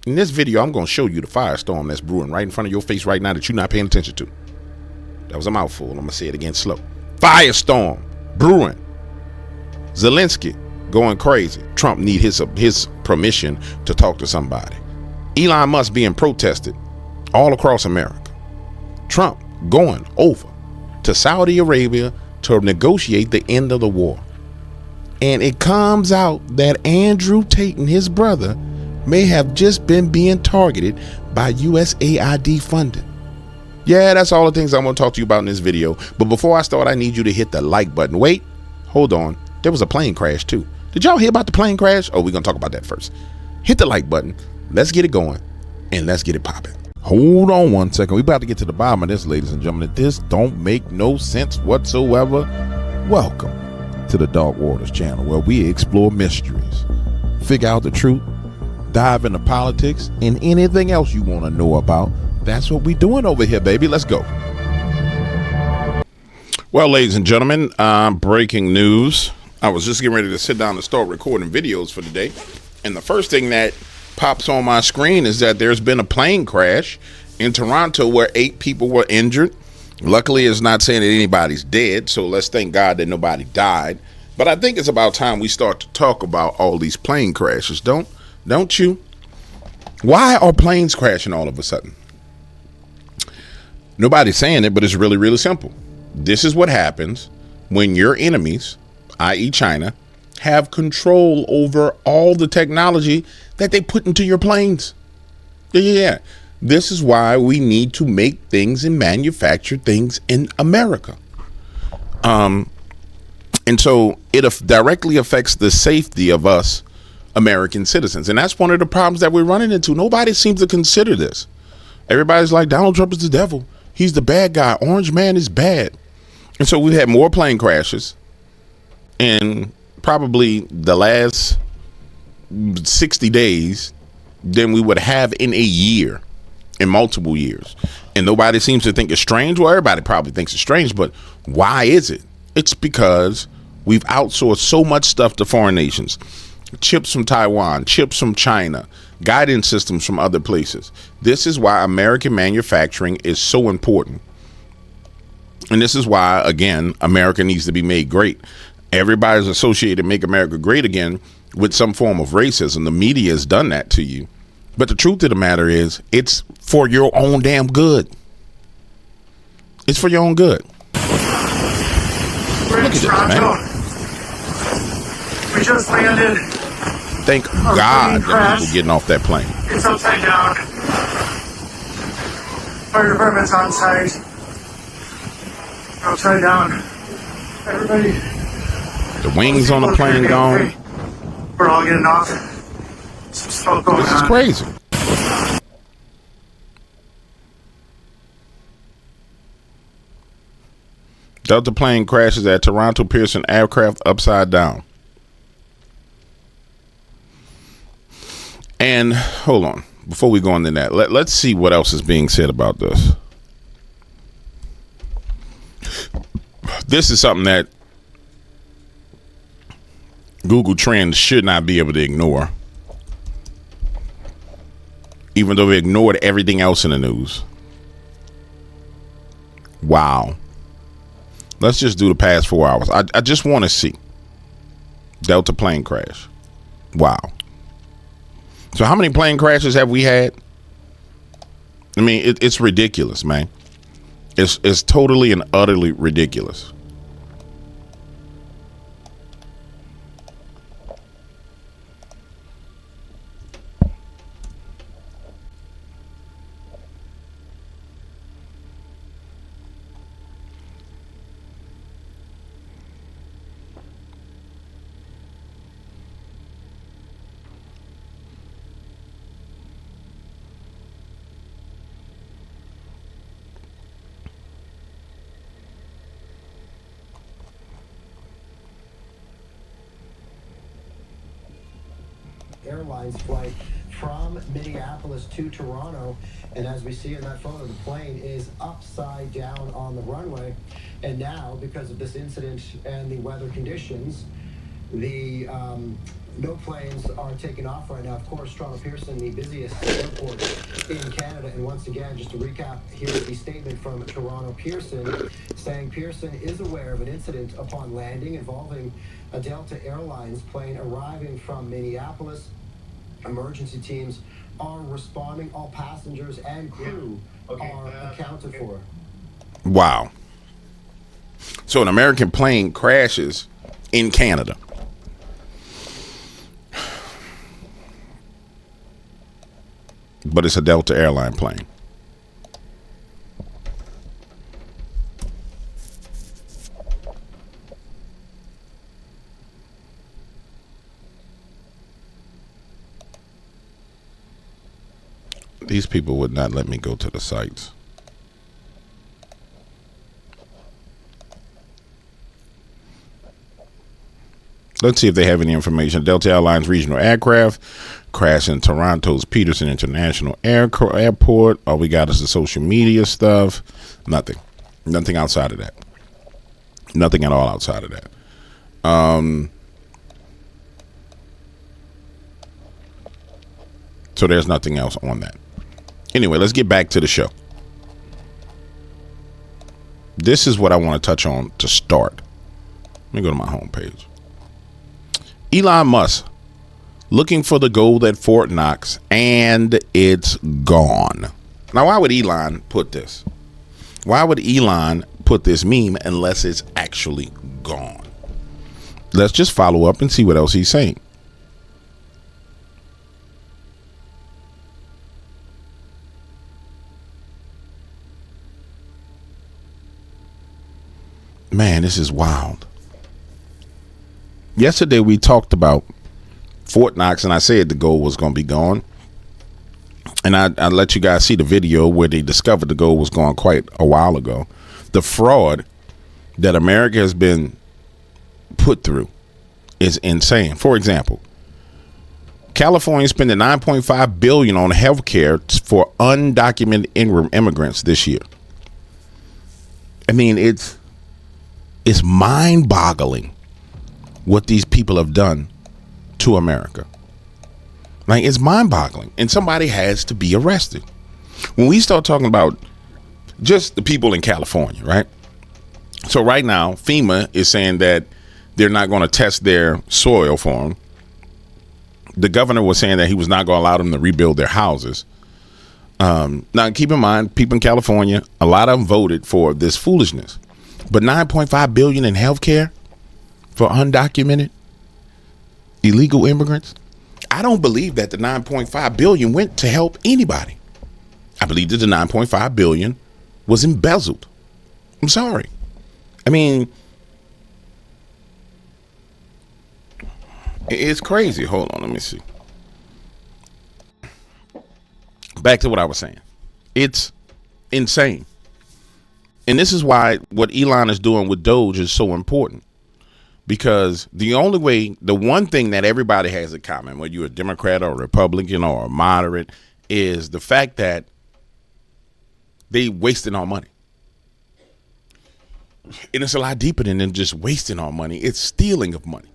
In this video, I'm going to show you the firestorm that's brewing right in front of your face right now that you're not paying attention to. That was a mouthful. I'm going to say it again slow. Firestorm brewing. Zelensky going crazy. Trump need his permission to talk to somebody. Elon Musk being protested all across America. Trump going over to Saudi Arabia to negotiate the end of the war. And it comes out that Andrew Tate and his brother may have just been being targeted by USAID funding. Yeah, that's all the things I'm going to talk to you about in this video. But before I start, I need you to hit the like button. Wait, hold on. There was a plane crash too. Did y'all hear about the plane crash? Oh, we're going to talk about that first. Hit the like button. Let's get it going and let's get it popping. Hold on one second. We're about to get to the bottom of this, ladies and gentlemen. This don't make no sense whatsoever. Welcome to the Dark Waters channel, where we explore mysteries, figure out the truth, dive into politics, and anything else you want to know about. That's what we're doing over here, baby. Let's go. Well, ladies and gentlemen, breaking news. I was just getting ready to sit down and start recording videos for today, and the first thing that pops on my screen is that there's been a plane crash in Toronto where 8 people were injured. Luckily, it's not saying that anybody's dead, so let's thank God that nobody died. But I think it's about time we start to talk about all these plane crashes, don't you? Why are planes crashing all of a sudden? Nobody's saying it, but it's really, really simple. This is what happens when your enemies, i.e. China, have control over all the technology that they put into your planes. Yeah. This is why we need to make things and manufacture things in America. And so it directly affects the safety of us American citizens. And that's one of the problems that we're running into. Nobody seems to consider this. Everybody's like, Donald Trump is the devil. He's the bad guy. Orange man is bad. And so we've had more plane crashes in probably the last 60 days than we would have in a year. In multiple years. And nobody seems to think it's strange. Well, everybody probably thinks it's strange, but why is it? It's because we've outsourced so much stuff to foreign nations. Chips from Taiwan, chips from China, guidance systems from other places. This is why American manufacturing is so important. And this is why, again, America needs to be made great. Everybody's associated Make America Great Again with some form of racism. The media has done that to you. But the truth of the matter is, it's for your own damn good. It's for your own good. We're in Toronto. We just landed. Thank God that people getting off that plane. It's upside down. Fire department's on site. Upside down. Everybody. The wings on the plane gone. We're all getting off. Some smoke going on. This is crazy. Delta plane crashes at Toronto Pearson aircraft upside down. And hold on, before we go into that, let's see what else is being said about this. This is something that Google Trends should not be able to ignore. Even though they ignored everything else in the news. Wow. Let's just do the past 4 hours. I just want to see. Delta plane crash. Wow. So how many plane crashes have we had? I mean, it's ridiculous, man. It's totally and utterly ridiculous. Airlines Flight from Minneapolis to Toronto, and as we see in that photo, the plane is upside down on the runway. And now, because of this incident and the weather conditions, The no planes are taking off right now. Of course, Toronto Pearson, the busiest airport in Canada. And once again, just to recap, here's the statement from Toronto Pearson saying Pearson is aware of an incident upon landing involving a Delta Airlines plane arriving from Minneapolis. Emergency teams are responding. All passengers and crew are accounted for. Wow. So an American plane crashes in Canada. But it's a Delta airline plane. These people would not let me go to the sites. Let's see if they have any information. Delta Airlines regional aircraft crashed in Toronto's Pearson International Airport. All we got is the social media stuff. Nothing. Nothing outside of that. Nothing at all outside of that. So there's nothing else on that. Anyway, let's get back to the show. This is what I want to touch on to start. Let me go to my homepage. Elon Musk looking for the gold at Fort Knox, and it's gone. Now, why would Elon put this? Why would Elon put this meme unless it's actually gone? Let's just follow up and see what else he's saying. Man, this is wild. Yesterday we talked about Fort Knox, and I said the gold was going to be gone. And I let you guys see the video where they discovered the gold was gone quite a while ago. The fraud that America has been put through is insane. For example, California spending $9.5 billion on health care for undocumented immigrants this year. I mean, it's mind-boggling what these people have done to America. Like, it's mind-boggling, and somebody has to be arrested. When we start talking about just the people in California, right? So right now, FEMA is saying that they're not going to test their soil for them. The governor was saying that he was not going to allow them to rebuild their houses. Now, keep in mind, people in California, a lot of them voted for this foolishness. But $9.5 billion in health care for undocumented illegal immigrants? I don't believe that the $9.5 billion went to help anybody. I believe that the $9.5 billion was embezzled. I'm sorry. I mean, it's crazy. Hold on, let me see. Back to what I was saying. It's insane. And this is why what Elon is doing with DOGE is so important. Because the only way, the one thing that everybody has in common, whether you're a Democrat or a Republican or a moderate, is the fact that they wasting our money. And it's a lot deeper than just wasting our money. It's stealing of money.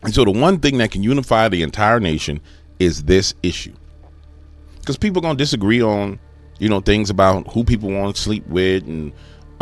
And so the one thing that can unify the entire nation is this issue. Because people are going to disagree on, things about who people want to sleep with and,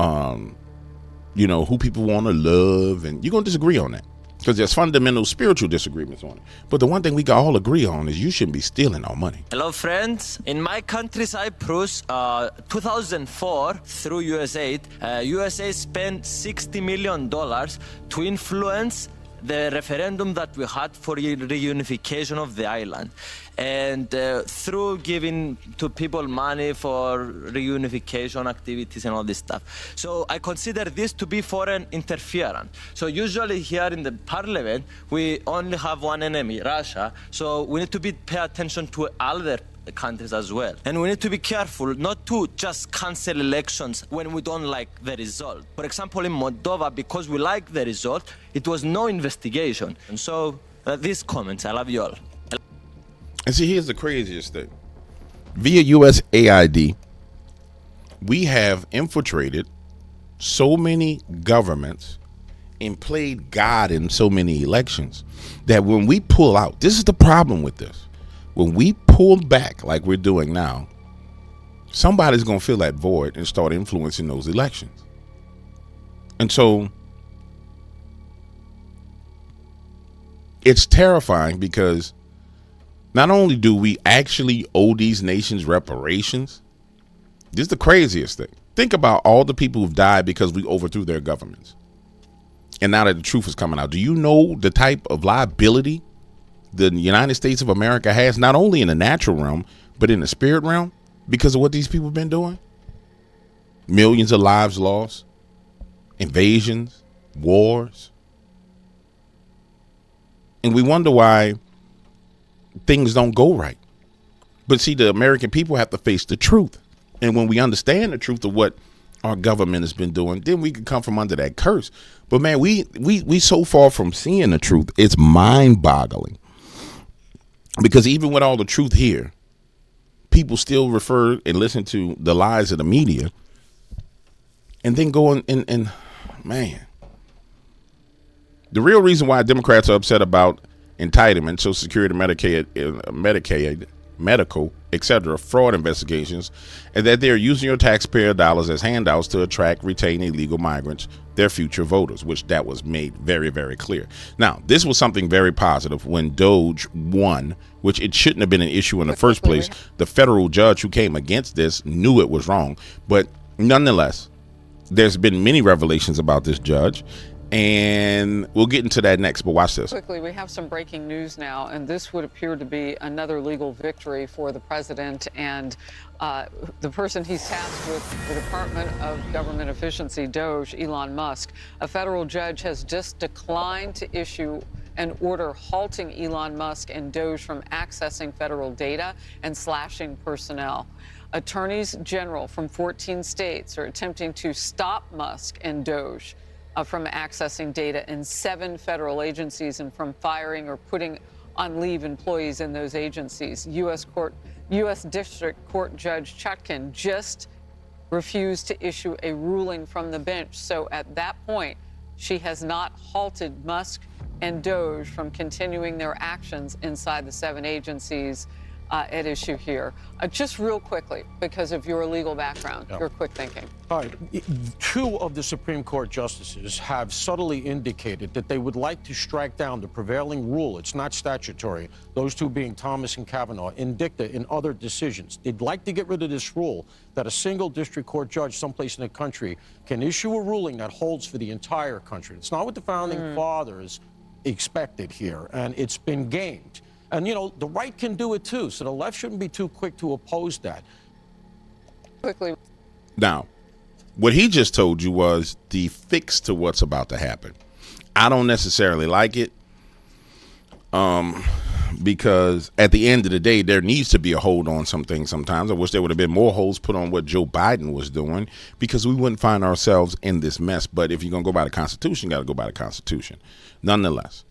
who people want to love. And you're going to disagree on that because there's fundamental spiritual disagreements on it. But the one thing we can all agree on is you shouldn't be stealing our money. Hello, friends. In my country, Cyprus, 2004, through USAID, USA spent $60 million to influence the referendum that we had for reunification of the island. And through giving to people money for reunification activities and all this stuff. So I consider this to be foreign interference. So usually here in the parliament, we only have one enemy, Russia. So we need to pay attention to other countries as well. And we need to be careful not to just cancel elections when we don't like the result. For example, in Moldova, because we like the result, it was no investigation. And so these comments, I love you all. And see, here's the craziest thing. Via USAID, we have infiltrated so many governments and played God in so many elections that when we pull out, this is the problem with this. When we pull back like we're doing now, somebody's going to fill that void and start influencing those elections. And so it's terrifying because not only do we actually owe these nations reparations, this is the craziest thing. Think about all the people who've died because we overthrew their governments. And now that the truth is coming out, do you know the type of liability the United States of America has, not only in the natural realm, but in the spirit realm, because of what these people have been doing? Millions of lives lost, invasions, wars. And we wonder why things don't go right. But see, the American people have to face the truth. And when we understand the truth of what our government has been doing, then we can come from under that curse. But man, we so far from seeing the truth, it's mind-boggling. Because even with all the truth here, people still refer and listen to the lies of the media, and then go and man, the real reason why Democrats are upset about entitlement, Social Security, Medicaid, medical, etc., fraud investigations, and that they're using your taxpayer dollars as handouts to attract, retain illegal migrants, their future voters, which that was made very, very clear. Now, this was something very positive when DOGE won, which it shouldn't have been an issue in the first place. The federal judge who came against this knew it was wrong. But nonetheless, there's been many revelations about this judge, and we'll get into that next, but watch this. Quickly, we have some breaking news now, and this would appear to be another legal victory for the president and the person he's tasked with, the Department of Government Efficiency, DOGE, Elon Musk. A federal judge has just declined to issue an order halting Elon Musk and DOGE from accessing federal data and slashing personnel. Attorneys general from 14 states are attempting to stop Musk and DOGE from accessing data in 7 federal agencies and from firing or putting on leave employees in those agencies. U.S. District Court Judge Chutkan just refused to issue a ruling from the bench. So at that point, she has not halted Musk and DOGE from continuing their actions inside the 7 agencies at issue here. Just real quickly, because of your legal background, your quick thinking. All right. 2 of the Supreme Court justices have subtly indicated that they would like to strike down the prevailing rule. It's not statutory. Those 2 being Thomas and Kavanaugh, in dicta in other decisions. They'd like to get rid of this rule that a single district court judge someplace in the country can issue a ruling that holds for the entire country. It's not what the founding fathers expected here, and it's been gamed. And, you know, the right can do it, too, so the left shouldn't be too quick to oppose that. Quickly. Now, what he just told you was the fix to what's about to happen. I don't necessarily like it because at the end of the day, there needs to be a hold on some things sometimes. I wish there would have been more holds put on what Joe Biden was doing because we wouldn't find ourselves in this mess. But if you're going to go by the Constitution, you got to go by the Constitution. Nonetheless,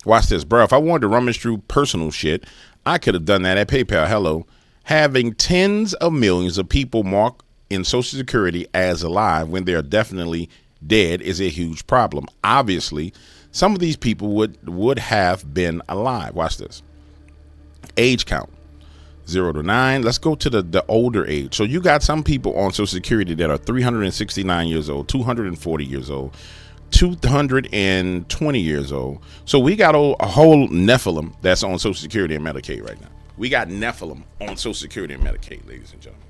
watch this, bro. If I wanted to rummage through personal shit, I could have done that at PayPal. Hello. Having tens of millions of people marked in Social Security as alive when they're definitely dead is a huge problem. Obviously, some of these people would have been alive. Watch this. Age count. 0 to 9. Let's go to the older age. So you got some people on Social Security that are 369 years old, 240 years old, 220 years old. So we got a whole Nephilim that's on Social Security and Medicaid right now. We got Nephilim on Social Security and Medicaid, ladies and gentlemen.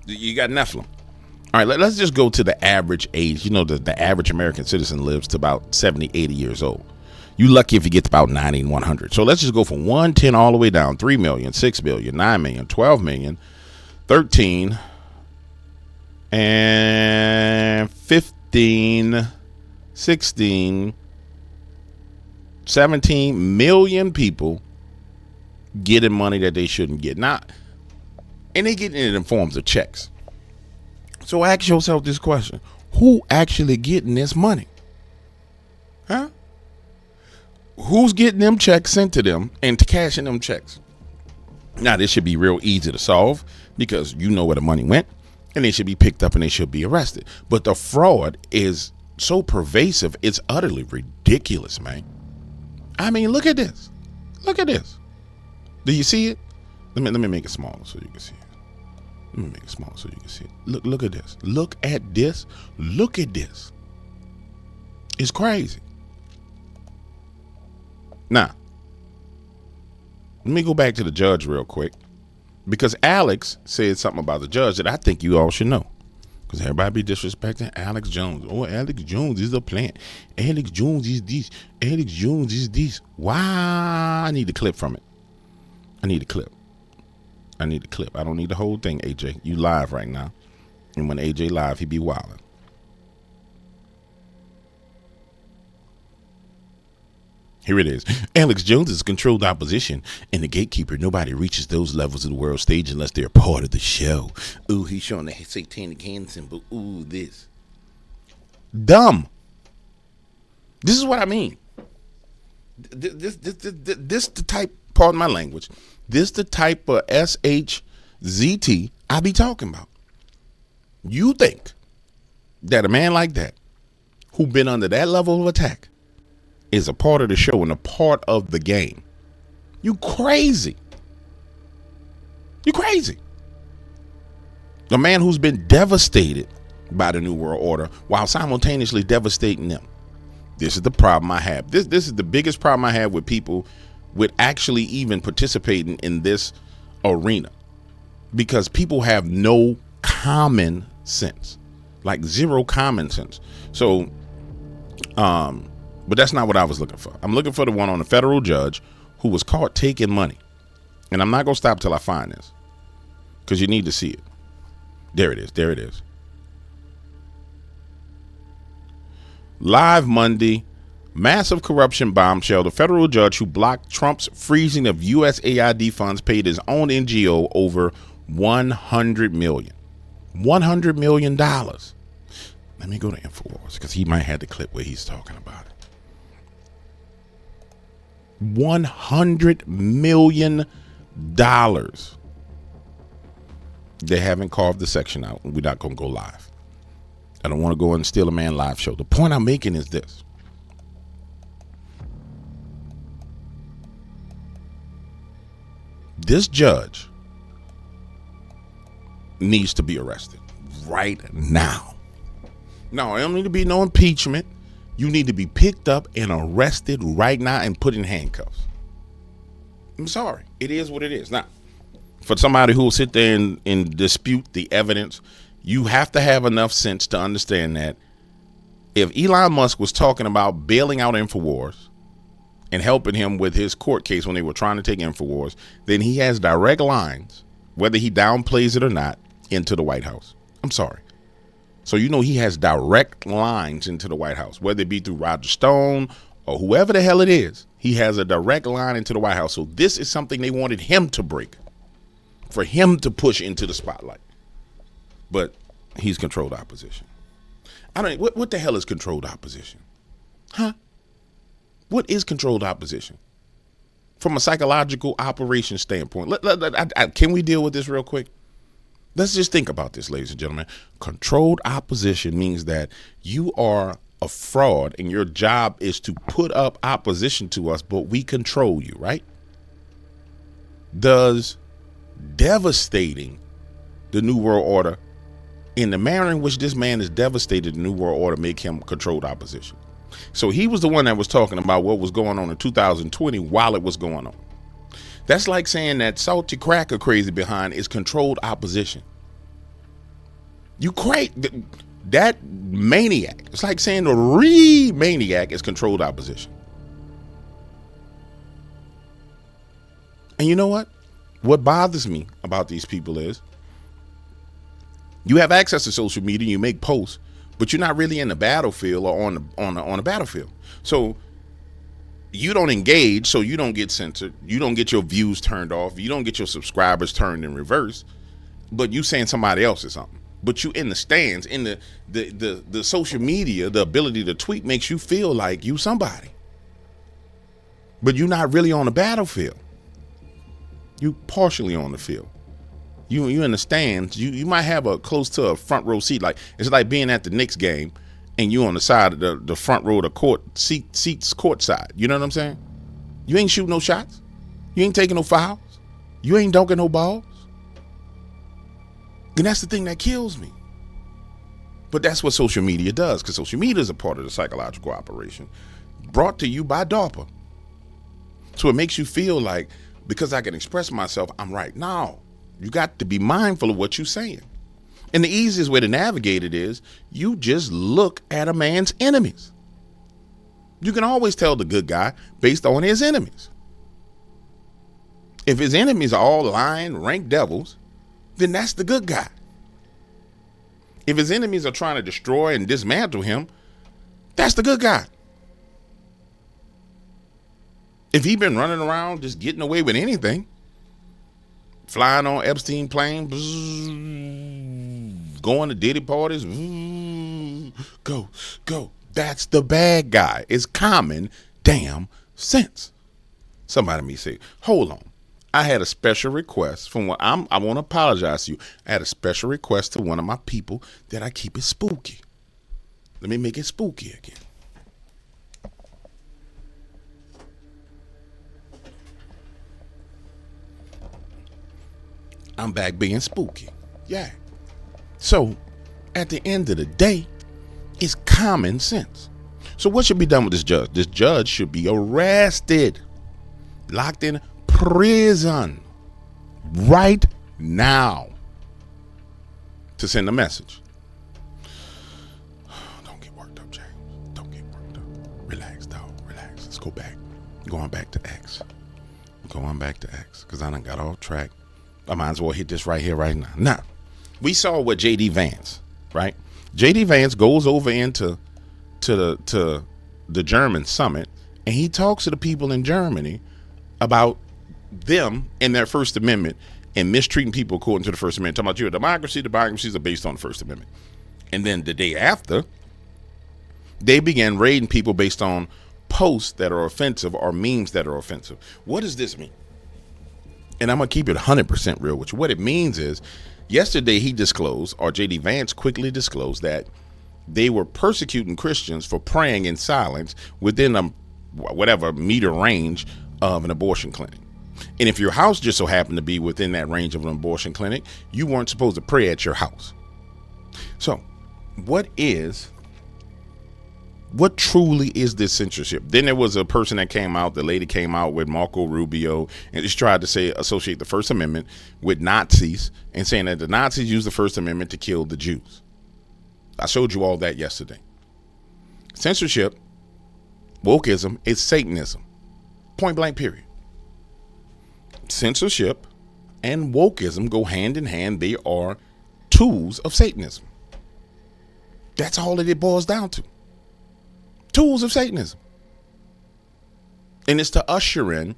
You got Nephilim. All right, let's just go to the average age. You know, the average American citizen lives to about 70, 80 years old. You lucky if you get to about 90 and 100. So let's just go from 110 all the way down. 3 million, 6 million, 9 million, 12 million, 13, and 15, 16, 17 million people getting money that they shouldn't get. Now, and they getting it in forms of checks. So ask yourself this question. Who actually getting this money? Huh? Who's getting them checks sent to them and cashing them checks? Now, this should be real easy to solve because you know where the money went and they should be picked up and they should be arrested. But the fraud is so pervasive, it's utterly ridiculous, man. I mean, look at this. Look at this. Do you see it? Let me make it smaller so you can see it. Let me make it smaller so you can see it. Look at this. Look at this. Look at this. It's crazy. Now, let me go back to the judge real quick, because Alex said something about the judge that I think you all should know. Because everybody be disrespecting Alex Jones. Oh, Alex Jones is a plant. Alex Jones is this. Alex Jones is this. Why? I need the clip from it. I need a clip. I need a clip. I don't need the whole thing, AJ. You live right now. And when AJ live, he be wilding. Here it is. Alex Jones is controlled opposition and the gatekeeper. Nobody reaches those levels of the world stage unless they're part of the show. Ooh, he's showing the satanic hand symbol. Ooh, this. Dumb. This is what I mean. This the type, pardon my language, this the type of SHZT I be talking about. You think that a man like that, who been under that level of attack, is a part of the show and a part of the game? You crazy. You crazy. The man who's been devastated by the New World Order while simultaneously devastating them. This is the problem I have. This is the biggest problem I have with people with actually even participating in this arena, because people have no common sense, like zero common sense. So, but that's not what I was looking for. I'm looking for the one on the federal judge who was caught taking money. And I'm not going to stop till I find this, because you need to see it. There it is. There it is. Live Monday, massive corruption bombshell. The federal judge who blocked Trump's freezing of USAID funds paid his own NGO over $100 million. $100 million. Let me go to InfoWars, because he might have the clip where he's talking about it. $100 million. They haven't carved the section out. We're not going to go live. I don't want to go and steal a man live show. The point I'm making is this. This judge needs to be arrested right now. No, there don't need to be no impeachment. You need to be picked up and arrested right now and put in handcuffs. I'm sorry. It is what it is. Now, for somebody who will sit there and dispute the evidence, you have to have enough sense to understand that if Elon Musk was talking about bailing out InfoWars and helping him with his court case when they were trying to take InfoWars, then he has direct lines, whether he downplays it or not, into the White House. I'm sorry. So you know he has direct lines into the White House, whether it be through Roger Stone or whoever the hell it is. He has a direct line into the White House. So this is something they wanted him to break, for him to push into the spotlight. But he's controlled opposition. I don't. What the hell is controlled opposition? Huh? What is controlled opposition? From a psychological operation standpoint, can we deal with this real quick? Let's just think about this, ladies and gentlemen. Controlled opposition means that you are a fraud and your job is to put up opposition to us, but we control you, right? Does devastating the New World Order in the manner in which this man is devastated the New World Order make him controlled opposition? So he was the one that was talking about what was going on in 2020 while it was going on. That's like saying that Salty Cracker Crazy Behind is controlled opposition. You crazy, that maniac. It's like saying the maniac is controlled opposition. And you know what? What bothers me about these people is you have access to social media, you make posts, but you're not really in the battlefield or on the battlefield. So you don't engage, so you don't get censored. You don't get your views turned off. You don't get your subscribers turned in reverse. But you saying somebody else is something. But you in the stands, in the social media, the ability to tweet makes you feel like you somebody. But you're not really on the battlefield. You partially on the field. You in the stands. You might have a close to a front row seat. Like it's like being at the Knicks game and you on the side of the front row of the court seats courtside. You know what I'm saying? You ain't shooting no shots. You ain't taking no fouls. You ain't dunking no balls. And that's the thing that kills me. But that's what social media does, because social media is a part of the psychological operation brought to you by DARPA. So it makes you feel like, because I can express myself, I'm right. No, you got to be mindful of what you're saying. And the easiest way to navigate it is you just look at a man's enemies. You can always tell the good guy based on his enemies. If his enemies are all lying, rank devils, then that's the good guy. If his enemies are trying to destroy and dismantle him, that's the good guy. If he's been running around just getting away with anything, flying on Epstein plane, going to Diddy parties, go, that's the bad guy. It's common damn sense. Somebody may say, hold on. I had a special request from what I want to apologize to you. I had a special request to one of my people that I keep it spooky. Let me make it spooky again. I'm back being spooky. Yeah. So at the end of the day, it's common sense. So what should be done with this judge? This judge should be arrested, locked in prison right now to send a message. Don't get worked up, James. Don't get worked up. Relax, dog. Relax. Let's go back. Going back to X. Because I done got off track. I might as well hit this right here, right now. Now, we saw what J.D. Vance, right? J.D. Vance goes over into the German summit, and he talks to the people in Germany about them and their First Amendment and mistreating people according to the First Amendment. Talking about you're a democracy. Democracies are based on the First Amendment. And then the day after, they began raiding people based on posts that are offensive or memes that are offensive. What does this mean? And I'm going to keep it 100% real with you. What it means is, yesterday he disclosed, or J.D. Vance quickly disclosed, that they were persecuting Christians for praying in silence within a whatever meter range of an abortion clinic. And if your house just so happened to be within that range of an abortion clinic, you weren't supposed to pray at your house. So what truly is this censorship? Then there was a person that came out, the lady came out with Marco Rubio, and just tried to associate the First Amendment with Nazis, and saying that the Nazis used the First Amendment to kill the Jews. I showed you all that yesterday. Censorship, wokeism, is Satanism. Point blank, period. Censorship and wokeism go hand in hand. They are tools of Satanism. That's all that it boils down to. Tools of Satanism. And it's to usher in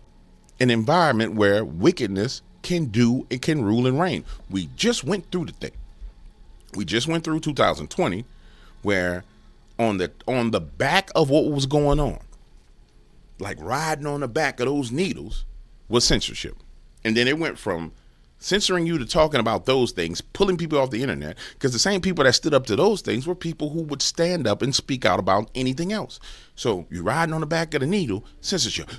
an environment where wickedness can rule and reign. We just went through the thing. We just went through 2020, where on the back of what was going on, like riding on the back of those needles, was censorship. And then it went from censoring you to talking about those things, pulling people off the internet, because the same people that stood up to those things were people who would stand up and speak out about anything else. So you're riding on the back of the needle, censorship.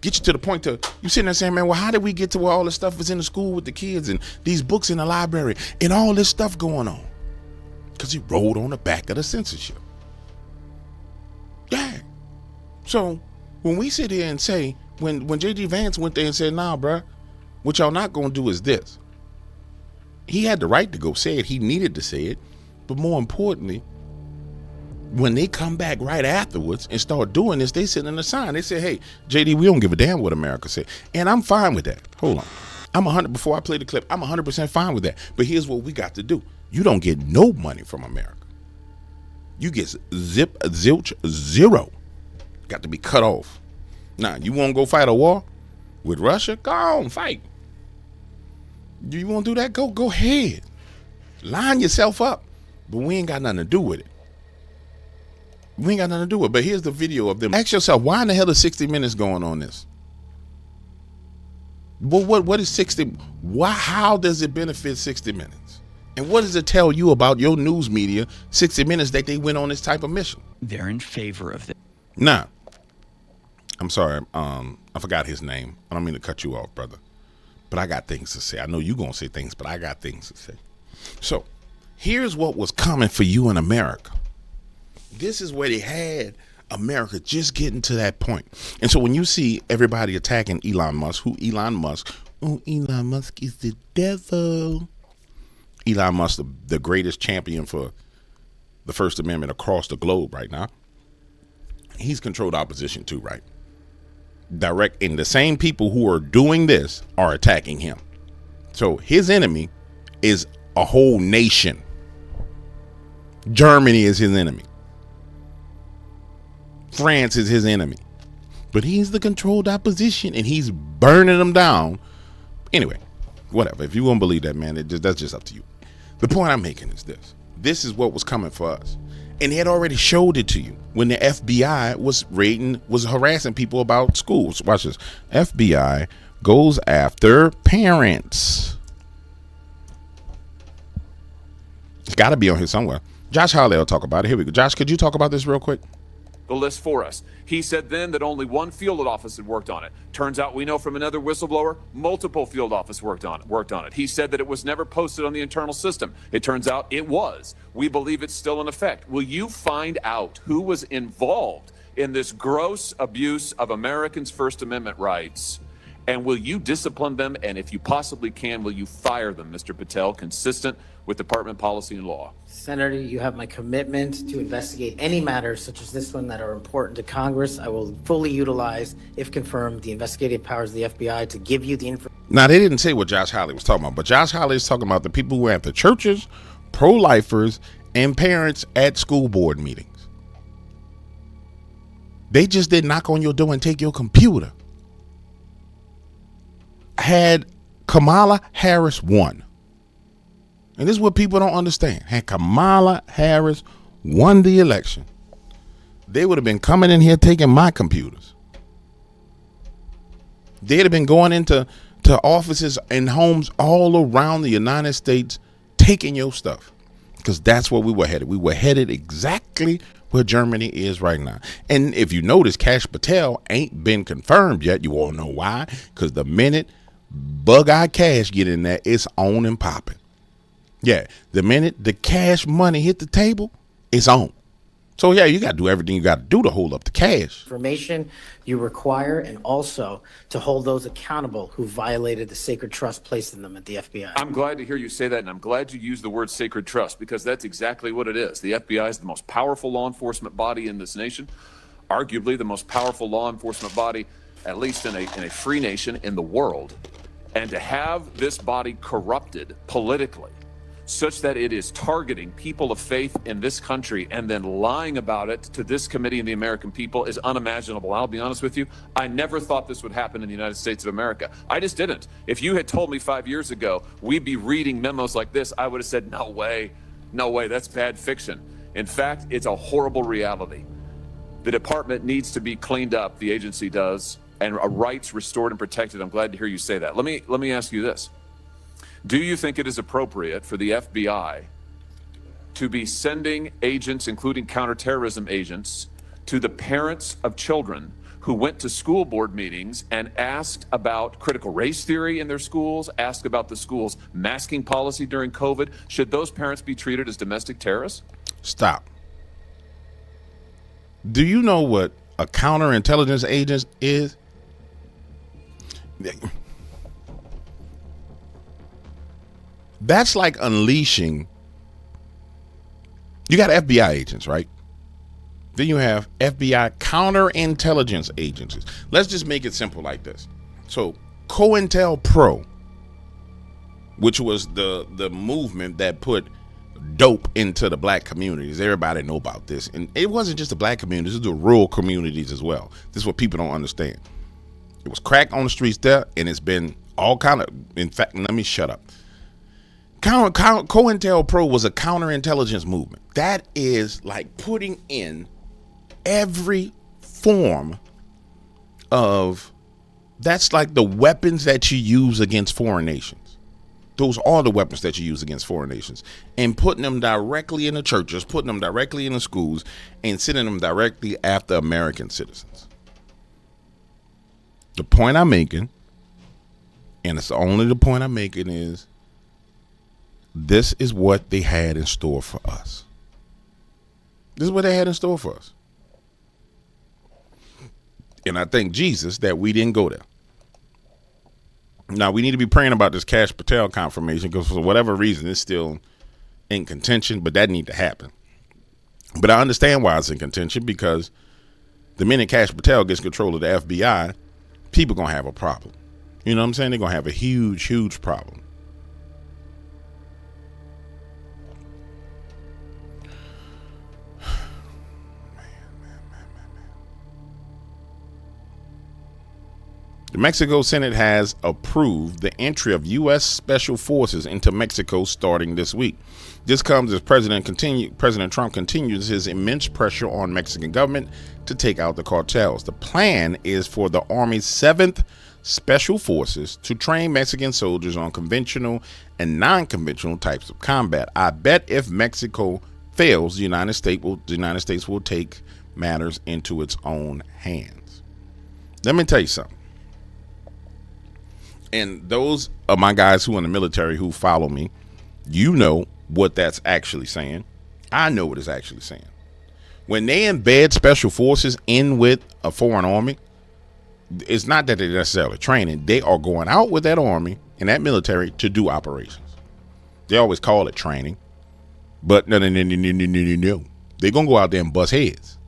Get you to the point to you sitting there saying, man, well, how did we get to where all this stuff is in the school with the kids and these books in the library and all this stuff going on? Because he rode on the back of the censorship. Yeah. So when we sit here and say, when J.D. Vance went there and said, nah, bruh, what y'all not going to do is this. He had the right to go say it. He needed to say it. But more importantly, when they come back right afterwards and start doing this, they sit in the sign. They say, hey, JD, we don't give a damn what America said. And I'm fine with that. Hold on. Before I play the clip, I'm 100% fine with that. But here's what we got to do. You don't get no money from America. You get zilch, zero. Got to be cut off. Now, you want to go fight a war with Russia? Go on, fight. Do you want to do that? Go ahead. Line yourself up. But we ain't got nothing to do with it. We ain't got nothing to do with it. But here's the video of them. Ask yourself, why in the hell is 60 Minutes going on this? Well, what is 60? How does it benefit 60 Minutes? And what does it tell you about your news media, 60 Minutes, that they went on this type of mission? They're in favor of this. Nah. I'm sorry. I forgot his name. I don't mean to cut you off, brother. But I got things to say. I know you're going to say things, but I got things to say. So here's what was coming for you in America. This is where they had America just getting to that point. And so when you see everybody attacking Elon Musk, Elon Musk is the devil. Elon Musk, the greatest champion for the First Amendment across the globe right now. He's controlled opposition too, right? Direct, and the same people who are doing this are attacking him. So his enemy is a whole nation. Germany is his enemy. France is his enemy. But he's the controlled opposition, and he's burning them down. Anyway, whatever. If you won't believe that, man, that's just up to you. The point I'm making is this. This is what was coming for us. And they had already showed it to you when the FBI was harassing people about schools. Watch this. FBI goes after parents. It's got to be on here somewhere. Josh Hawley will talk about it. Here we go. Josh, could you talk about this real quick? The list for us. He said then that only one field office had worked on it. Turns out we know from another whistleblower, multiple field office worked on it. He said that it was never posted on the internal system. It turns out it was. We believe it's still in effect. Will you find out who was involved in this gross abuse of Americans' First Amendment rights? And will you discipline them? And if you possibly can, will you fire them, Mr. Patel, consistent with department policy and law? Senator, you have my commitment to investigate any matters such as this one that are important to Congress. I will fully utilize, if confirmed, the investigative powers of the FBI to give you the information. Now, they didn't say what Josh Hawley was talking about, but Josh Hawley is talking about the people who are at the churches, pro-lifers, and parents at school board meetings. They just did knock on your door and take your computer. Had Kamala Harris won, and this is what people don't understand, had Kamala Harris won the election, they would have been coming in here taking my computers. They'd have been going into offices and homes all around the United States taking your stuff, because that's where we were headed. We were headed exactly where Germany is right now. And if you notice, Kash Patel ain't been confirmed yet. You all know why? Because the minute Bug-Eye Cash get in there, it's on and popping. Yeah, the minute the cash money hit the table, it's on. So yeah, you got to do everything you got to do to hold up the cash. Information you require, and also to hold those accountable who violated the sacred trust placed in them at the FBI. I'm glad to hear you say that, and I'm glad you use the word sacred trust, because that's exactly what it is. The FBI is the most powerful law enforcement body in this nation, arguably the most powerful law enforcement body, at least in a free nation in the world. And to have this body corrupted politically such that it is targeting people of faith in this country and then lying about it to this committee and the American people is unimaginable. I'll be honest with you. I never thought this would happen in the United States of America. I just didn't. If you had told me 5 years ago we'd be reading memos like this, I would have said, no way, that's bad fiction. In fact, it's a horrible reality. The department needs to be cleaned up, the agency does, and rights restored and protected. I'm glad to hear you say that. Let me ask you this. Do you think it is appropriate for the FBI to be sending agents, including counterterrorism agents, to the parents of children who went to school board meetings and asked about critical race theory in their schools, asked about the school's masking policy during COVID? Should those parents be treated as domestic terrorists? Stop. Do you know what a counterintelligence agent is? That's like unleashing. You got FBI agents, right? Then you have FBI counterintelligence agencies. Let's just make it simple like this. So COINTELPRO, which was the movement that put dope into the black communities. Everybody know about this. And it wasn't just the black communities, it was the rural communities as well. This is what people don't understand. It was crack on the streets there, and it's been all kind of, in fact, let me shut up. COINTELPRO was a counterintelligence movement. That is like putting in every form of, that's like the weapons that you use against foreign nations. Those are the weapons that you use against foreign nations, and putting them directly in the churches, putting them directly in the schools, and sending them directly after American citizens. The point I'm making, and it's only the point I'm making, is this is what they had in store for us. This is what they had in store for us. And I thank Jesus that we didn't go there. Now, we need to be praying about this Kash Patel confirmation, because for whatever reason, it's still in contention, but that need to happen. But I understand why it's in contention, because the minute Kash Patel gets control of the FBI, people going to have a problem. You know what I'm saying? They're going to have a huge, huge problem. The Mexico Senate has approved the entry of U.S. special forces into Mexico starting this week. This comes as President Trump continues his immense pressure on Mexican government to take out the cartels. The plan is for the Army's 7th Special Forces to train Mexican soldiers on conventional and non-conventional types of combat. I bet if Mexico fails, the United States will take matters into its own hands. Let me tell you something. And those are my guys who are in the military who follow me. You know what that's actually saying. I know what it's actually saying. When they embed special forces in with a foreign army, it's not that they're necessarily training. They are going out with that army and that military to do operations. They always call it training. But no. They're going to go out there and bust heads.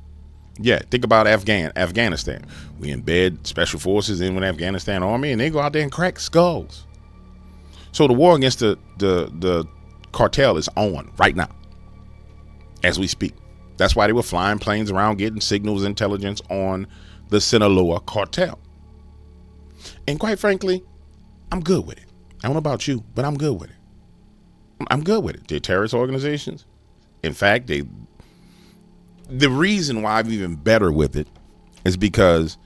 Yeah, think about Afghanistan. We embed special forces in with the Afghanistan army, and they go out there and crack skulls. So the war against the cartel is on right now, as we speak. That's why they were flying planes around getting signals intelligence on the Sinaloa cartel. And quite frankly, I'm good with it. I don't know about you, but I'm good with it. I'm good with it. They're terrorist organizations. In fact, the reason why I'm even better with it is because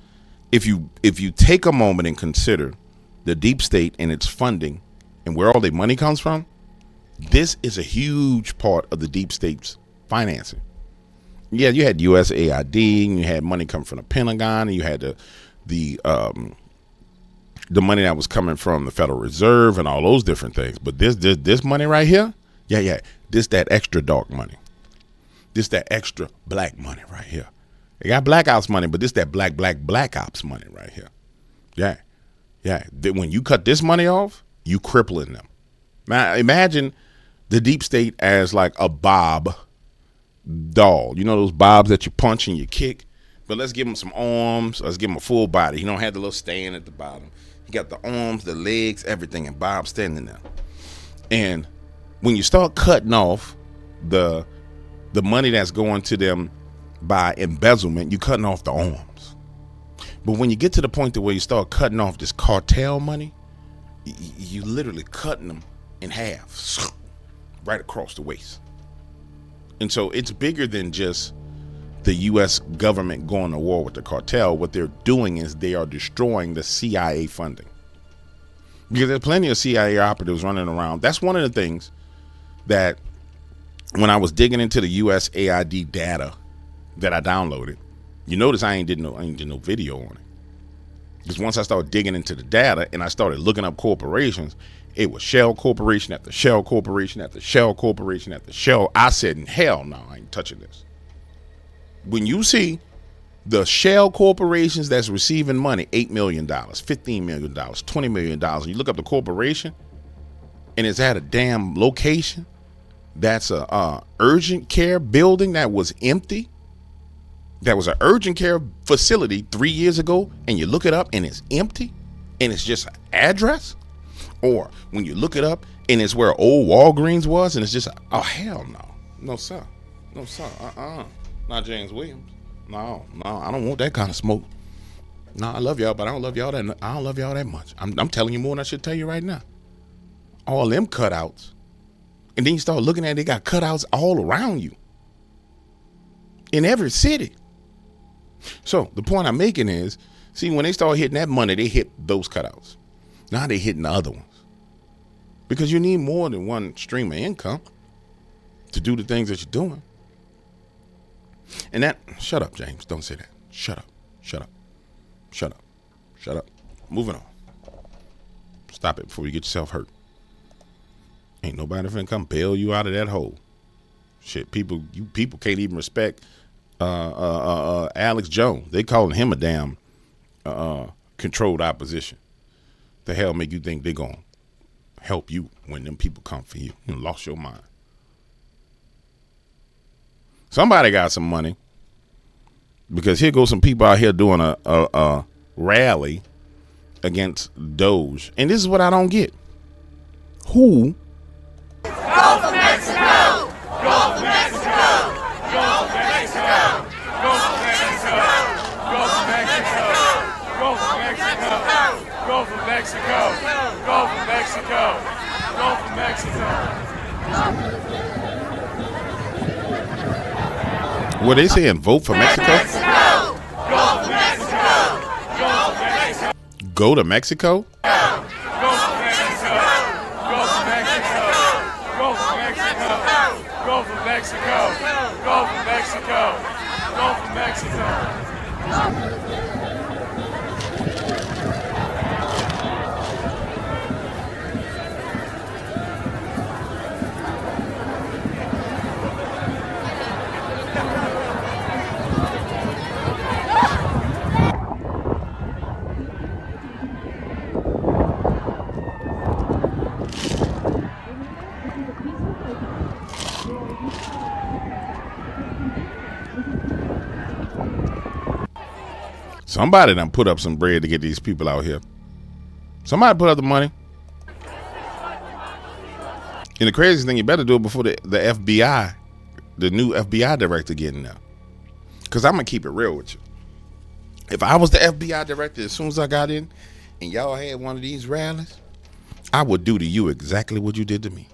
if you take a moment and consider the deep state and its funding and where all their money comes from, this is a huge part of the deep state's financing. Yeah, you had USAID, and you had money come from the Pentagon, and you had the money that was coming from the Federal Reserve and all those different things. But this money right here, this that extra dark money. This that extra black money right here. They got black ops money, but this that black ops money right here. Yeah. When you cut this money off, you crippling them. Man, imagine the deep state as like a Bob doll. You know those Bobs that you punch and you kick? But let's give him some arms. Let's give him a full body. He don't have the little stand at the bottom. He got the arms, the legs, everything, and Bob's standing there. And when you start cutting off the money that's going to them by embezzlement, you're cutting off the arms. But when you get to the point to where you start cutting off this cartel money, you literally cutting them in half, right across the waist. And so it's bigger than just the U.S. government going to war with the cartel. What they're doing is they are destroying the CIA funding. Because there's plenty of CIA operatives running around. That's one of the things that when I was digging into the USAID data that I downloaded, you notice I ain't did no video on it. Because once I started digging into the data and I started looking up corporations, it was Shell Corporation after Shell Corporation after Shell Corporation after Shell. I said, hell no, I ain't touching this. When you see the Shell corporations that's receiving money, $8 million, $15 million, $20 million, and you look up the corporation and it's at a damn location that's a urgent care building that was empty. That was an urgent care facility 3 years ago, and you look it up and it's empty and it's just an address. Or when you look it up and it's where old Walgreens was and it's just, oh, hell no. No, sir. No, sir. Not James Williams. No, I don't want that kind of smoke. No, I love y'all, but I don't love y'all that much. I'm telling you more than I should tell you right now. All them cutouts. And then you start looking at it, they got cutouts all around you. In every city. So the point I'm making is, see, when they start hitting that money, they hit those cutouts. Now they hitting the other ones. because you need more than one stream of income to do the things that you're doing. And that, shut up, James. Don't say that. Shut up. Shut up. Shut up. Shut up. Moving on. Stop it before you get yourself hurt. Ain't nobody finna come bail you out of that hole. Shit, people can't even respect Alex Jones. They calling him a damn controlled opposition. The hell make you think they gonna help you when them people come for you? You lost your mind. Somebody got some money, because here goes some people out here doing a rally against DOGE, and this is what I don't get. Who? Go for Mexico! Go for Mexico! Go for Mexico! Go for Mexico! Go for Mexico! Go for Mexico! Go for Mexico! Go for Mexico! Go for Mexico! What they saying? Vote for Mexico? Go for Mexico! Go for Mexico! Go to Mexico? Go for Mexico! Go for Mexico! Go for Mexico! Go for Mexico! Go for Mexico! Go for Mexico! Somebody done put up some bread to get these people out here. Somebody put up the money. And the craziest thing, you better do it before the FBI, the new FBI director, get in there. Because I'm going to keep it real with you. If I was the FBI director, as soon as I got in and y'all had one of these rallies, I would do to you exactly what you did to me.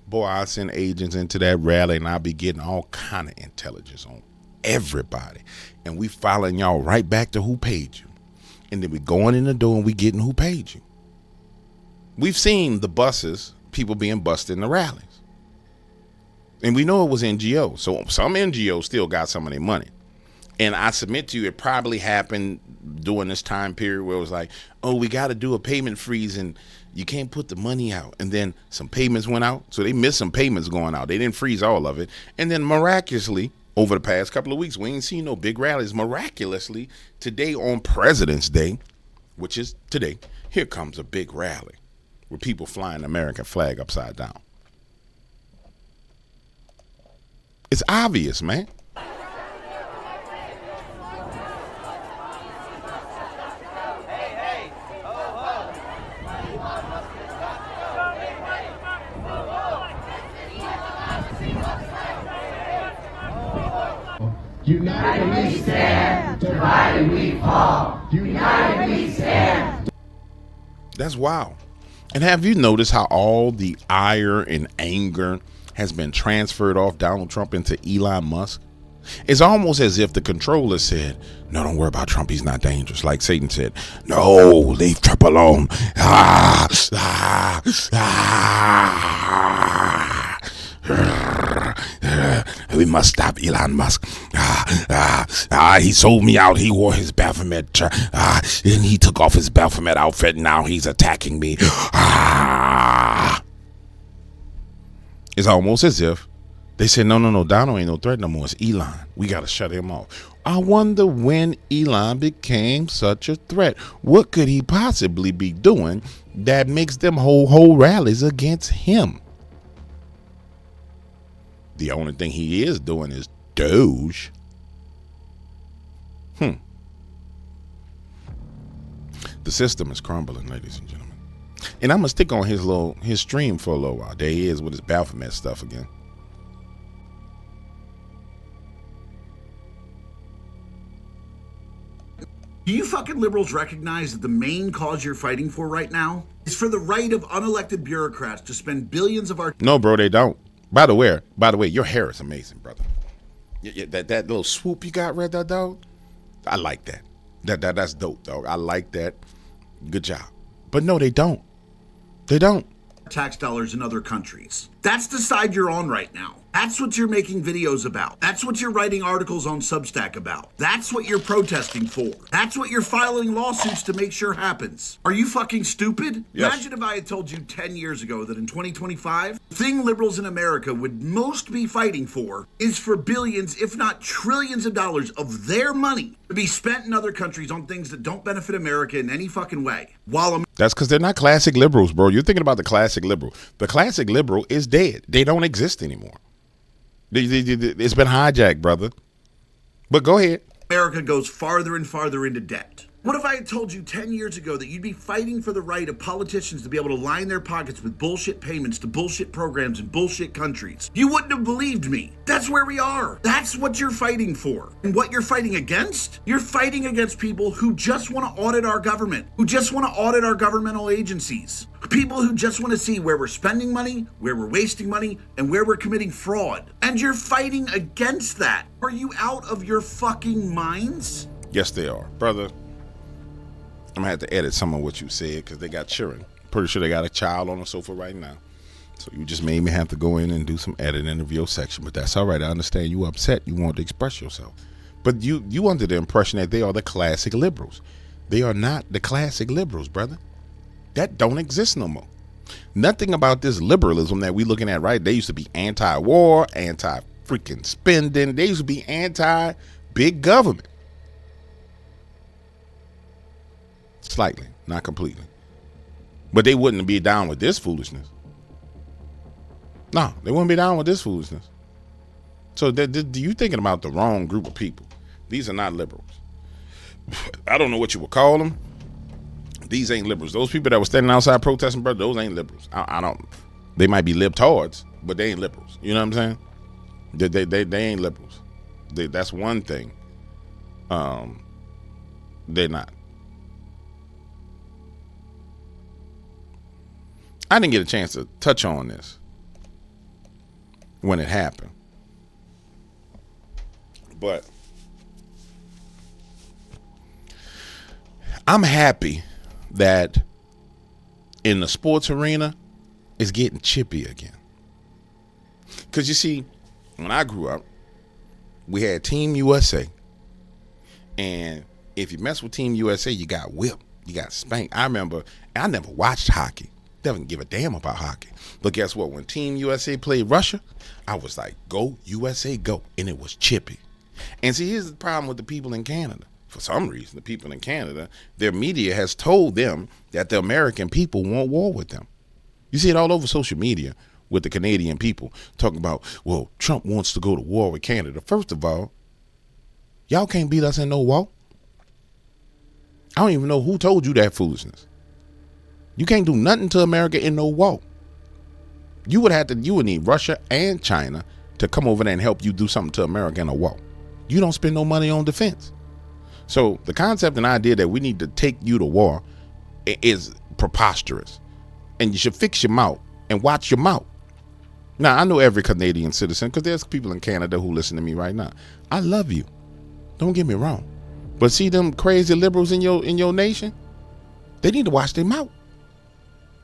Boy, I'd send agents into that rally and I'd be getting all kind of intelligence on everybody. And we following y'all right back to who paid you. And then we going in the door and we getting who paid you. We've seen the buses, people being busted in the rallies. And we know it was NGOs. So some NGOs still got some of their money. And I submit to you, it probably happened during this time period where it was like, oh, we got to do a payment freeze and you can't put the money out. And then some payments went out. So they missed some payments going out. They didn't freeze all of it. And then miraculously, over the past couple of weeks, we ain't seen no big rallies. Miraculously, today on President's Day, which is today, here comes a big rally with people flying the American flag upside down. It's obvious, man. United we stand, divided we fall. United we stand. That's wild. And have you noticed how all the ire and anger has been transferred off Donald Trump into Elon Musk? It's almost as if the controller said, no, don't worry about Trump. He's not dangerous. Like Satan said, no, leave Trump alone. We must stop Elon Musk. He sold me out. He wore his Baphomet. And he took off his Baphomet outfit. Now he's attacking me. It's almost as if they said, no, Donald ain't no threat no more. It's Elon. We got to shut him off. I wonder when Elon became such a threat. What could he possibly be doing that makes them whole rallies against him? The only thing he is doing is DOGE. The system is crumbling, ladies and gentlemen. And I'm gonna stick on his stream for a little while. There he is with his Baphomet stuff again. Do you fucking liberals recognize that the main cause you're fighting for right now is for the right of unelected bureaucrats to spend billions of our... No, bro, they don't. By the way, your hair is amazing, brother. That little swoop you got right there, dog. I like that. That's dope, dog. I like that. Good job. But no, they don't. They don't. tax dollars in other countries. That's the side you're on right now. That's what you're making videos about. That's what you're writing articles on Substack about. That's what you're protesting for. That's what you're filing lawsuits to make sure happens. Are you fucking stupid? Yes. Imagine if I had told you 10 years ago that in 2025, the thing liberals in America would most be fighting for is for billions, if not trillions of dollars of their money to be spent in other countries on things that don't benefit America in any fucking way. That's because they're not classic liberals, bro. You're thinking about the classic liberal. The classic liberal is dead. They don't exist anymore. It's been hijacked, brother. But go ahead. America goes farther and farther into debt. What if I had told you 10 years ago that you'd be fighting for the right of politicians to be able to line their pockets with bullshit payments to bullshit programs in bullshit countries? You wouldn't have believed me. That's where we are. That's what you're fighting for. And what you're fighting against? You're fighting against people who just want to audit our government, who just want to audit our governmental agencies. People who just want to see where we're spending money, where we're wasting money, and where we're committing fraud. And you're fighting against that. Are you out of your fucking minds? Yes, they are, brother. I'm gonna have to edit some of what you said because they got children. Pretty sure they got a child on the sofa right now. So you just made me have to go in and do some editing of your section, but that's all right. I understand you upset. You want to express yourself. But you under the impression that they are the classic liberals. They are not the classic liberals, brother. That don't exist no more. Nothing about this liberalism that we looking at, right? They used to be anti-war, anti-freaking spending. They used to be anti-big government. Slightly, not completely. But they wouldn't be down with this foolishness. No, they wouldn't be down with this foolishness. So you're thinking about the wrong group of people. These are not liberals. I don't know what you would call them. These ain't liberals. Those people that were standing outside protesting, brother, those ain't liberals. I don't. They might be libtards, but they ain't liberals. You know what I'm saying? They ain't liberals. That's one thing. They're not. I didn't get a chance to touch on this when it happened. But I'm happy that in the sports arena, it's getting chippy again. Because you see, when I grew up, we had Team USA. And if you mess with Team USA, you got whipped. You got spanked. I remember, I never watched hockey. Didn't give a damn about hockey. But guess what? When Team USA played Russia, I was like, go USA, go. And it was chippy. And see, here's the problem with the people in Canada. For some reason, the people in Canada, their media has told them that the American people want war with them. You see it all over social media with the Canadian people talking about, well, Trump wants to go to war with Canada. First of all, y'all can't beat us in no war. I don't even know who told you that foolishness. You can't do nothing to America in no war. You would need Russia and China to come over there and help you do something to America in a war. You don't spend no money on defense. So the concept and idea that we need to take you to war is preposterous. And you should fix your mouth and watch your mouth. Now, I know every Canadian citizen, because there's people in Canada who listen to me right now. I love you. Don't get me wrong. But see them crazy liberals in your nation? They need to watch their mouth.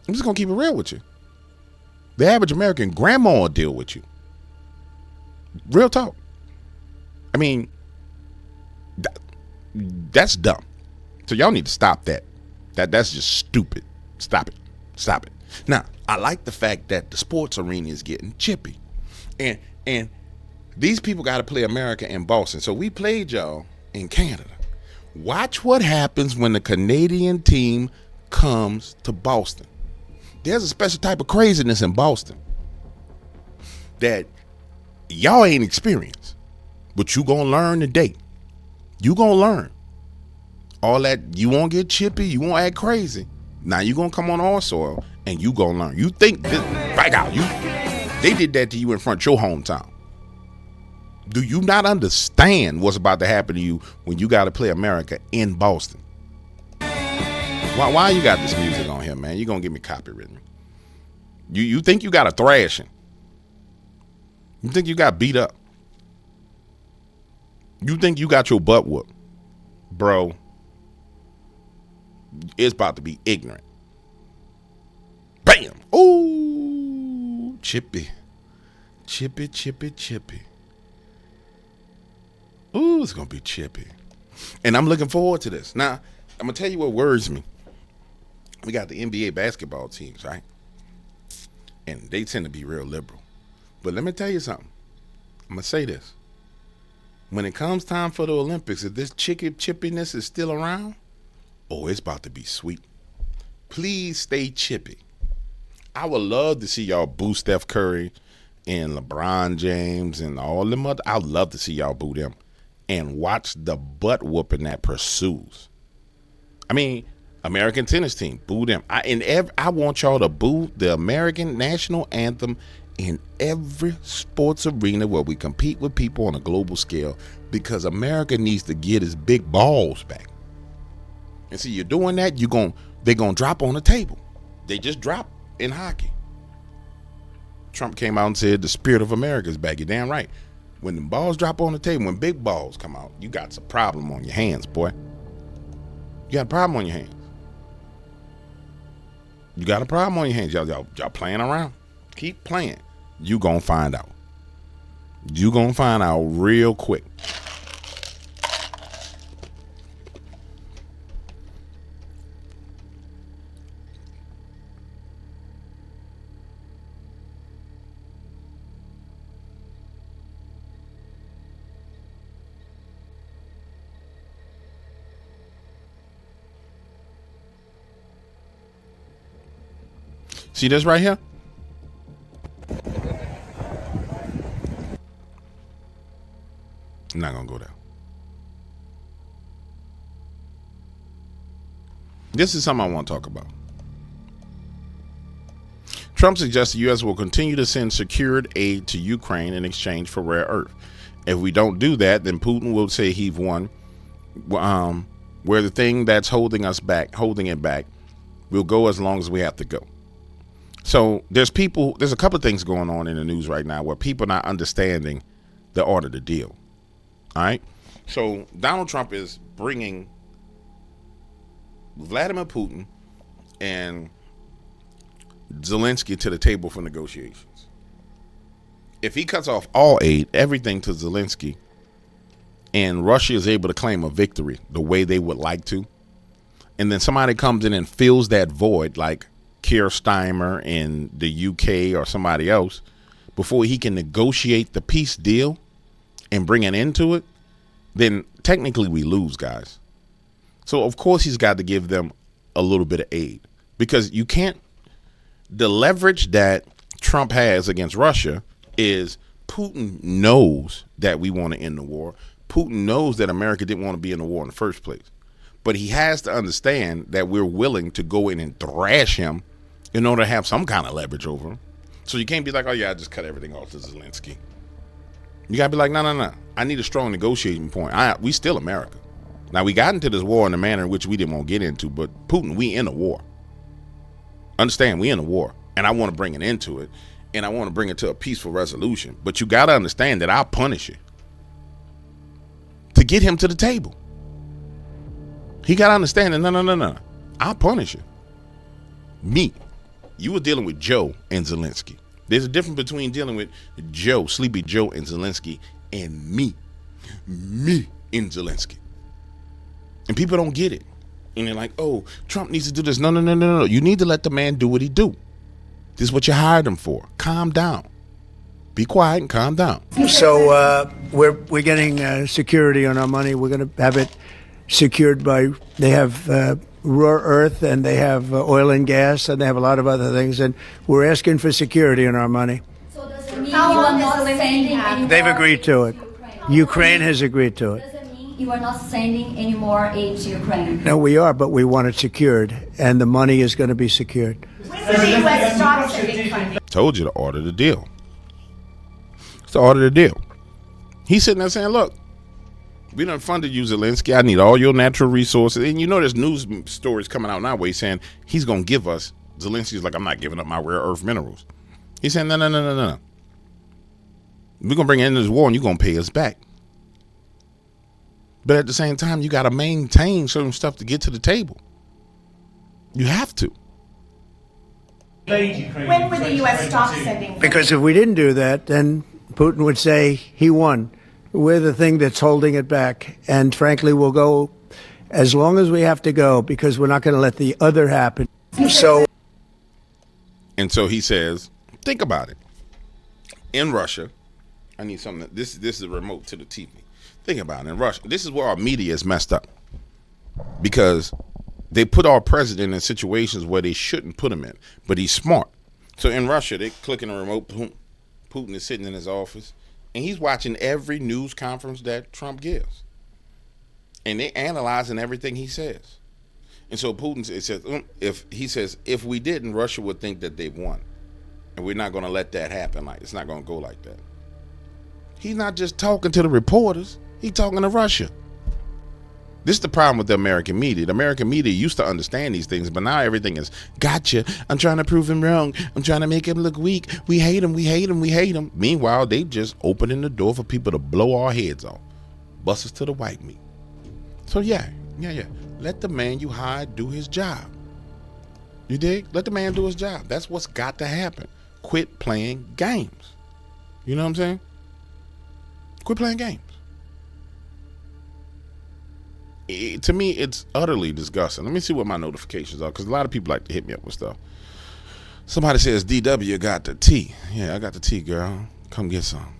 I'm just going to keep it real with you. The average American grandma will deal with you. Real talk. I mean, that's dumb. So y'all need to stop that. That's just stupid. Stop it. Stop it. Now, I like the fact that the sports arena is getting chippy. And these people got to play America in Boston. So we played y'all in Canada. Watch what happens when the Canadian team comes to Boston. There's a special type of craziness in Boston that y'all ain't experienced, but you gonna learn today. You gonna learn. All that, you won't get chippy, you won't act crazy. Now you gonna come on our soil and you gonna learn. You think this, Breakout, they did that to you in front of your hometown. Do you not understand what's about to happen to you when you got to play America in Boston? Why you got this music on here, man? You're going to get me copywritten. You think you got a thrashing. You think you got beat up. You think you got your butt whooped. Bro, it's about to be ignorant. Bam! Ooh! chippy. Chippy, chippy, chippy. Ooh, it's going to be chippy. And I'm looking forward to this. Now, I'm going to tell you what worries me. We got the NBA basketball teams, right? And they tend to be real liberal. But let me tell you something. I'm going to say this. When it comes time for the Olympics, if this chippiness is still around, oh, it's about to be sweet. Please stay chippy. I would love to see y'all boo Steph Curry and LeBron James and all them other. I'd love to see y'all boo them and watch the butt whooping that pursues. I mean, American tennis team, boo them. I want y'all to boo the American national anthem in every sports arena where we compete with people on a global scale, because America needs to get its big balls back. And see, you're doing that, they're gonna drop on the table. They just drop in hockey. Trump came out and said the spirit of America is back. You're damn right. When the balls drop on the table, when big balls come out, you got some problem on your hands, boy. You got a problem on your hands. You got a problem on your hands. Y'all playing around. Keep playing. You gonna find out. You gonna find out real quick. See this right here? I'm not going to go there. This is something I want to talk about. Trump suggests the U.S. will continue to send secured aid to Ukraine in exchange for rare earth. If we don't do that, then Putin will say he's won. Where the thing that's holding it back, will go as long as we have to go. So there's a couple of things going on in the news right now where people are not understanding the art of the deal. All right. So Donald Trump is bringing Vladimir Putin and Zelensky to the table for negotiations. If he cuts off all aid, everything to Zelensky, and Russia is able to claim a victory the way they would like to, and then somebody comes in and fills that void like Keir Starmer in the UK or somebody else, before he can negotiate the peace deal and bring an end to it, then technically we lose, guys. So of course he's got to give them a little bit of aid, because you can't. The leverage that Trump has against Russia is Putin knows that we want to end the war. Putin knows that America didn't want to be in the war in the first place. But he has to understand that we're willing to go in and thrash him in order to have some kind of leverage over him. So you can't be like, oh, yeah, I just cut everything off to Zelensky. You got to be like, no. I need a strong negotiating point. We still America. Now, we got into this war in a manner in which we didn't want to get into, but Putin, we in a war. Understand, we in a war, and I want to bring an end to it, and I want to bring it to a peaceful resolution. But you got to understand that I'll punish you to get him to the table. He got to understand that, no. I'll punish you. Me. You were dealing with Joe and Zelensky. There's a difference between dealing with Joe, Sleepy Joe and Zelensky, and me and Zelensky. And people don't get it. And they're like, oh, Trump needs to do this. No. You need to let the man do what he do. This is what you hired him for. Calm down. Be quiet and calm down. So we're getting security on our money. We're going to have it secured by, they have rare earth, and they have oil and gas, and they have a lot of other things. And we're asking for security on our money. So does it mean you are not sending any They've more agreed to it. Ukraine has agreed to it. Does it mean you are not sending any more aid to Ukraine? No, we are, but we want it secured, and the money is going to be secured. When will the U.S. stop sending funding? Told you to order the deal. It's to order the deal. He's sitting there saying, look, we done funded you, Zelensky. I need all your natural resources. And you know there's news stories coming out now where he's saying he's going to give us. Zelensky's like, I'm not giving up my rare earth minerals. He's saying, no. We're going to bring an end to this war and you're going to pay us back. But at the same time, you got to maintain certain stuff to get to the table. You have to. When would the U.S. stop sending? Because if we didn't do that, then Putin would say he won. We're the thing that's holding it back. And frankly, we'll go as long as we have to go because we're not going to let the other happen. And so he says, think about it. In Russia, I need something. This is a remote to the TV. Think about it. In Russia, this is where our media is messed up because they put our president in situations where they shouldn't put him in. But he's smart. So in Russia, they clicking a remote. Putin is sitting in his office, and he's watching every news conference that Trump gives. And they analyzing everything he says. And so Putin says, if we didn't, Russia would think that they've won. And we're not going to let that happen. Like, it's not going to go like that. He's not just talking to the reporters. He's talking to Russia. This is the problem with the American media. The American media used to understand these things, but now everything is, gotcha. I'm trying to prove him wrong. I'm trying to make him look weak. We hate him. We hate him. We hate him. Meanwhile, they just opening the door for people to blow our heads off. Bust us to the white meat. So yeah. Let the man you hire do his job. You dig? Let the man do his job. That's what's got to happen. Quit playing games. You know what I'm saying? Quit playing games. To me, it's utterly disgusting. Let me see what my notifications are, because a lot of people like to hit me up with stuff. Somebody says, DW got the tea. Yeah, I got the tea, girl. Come get some.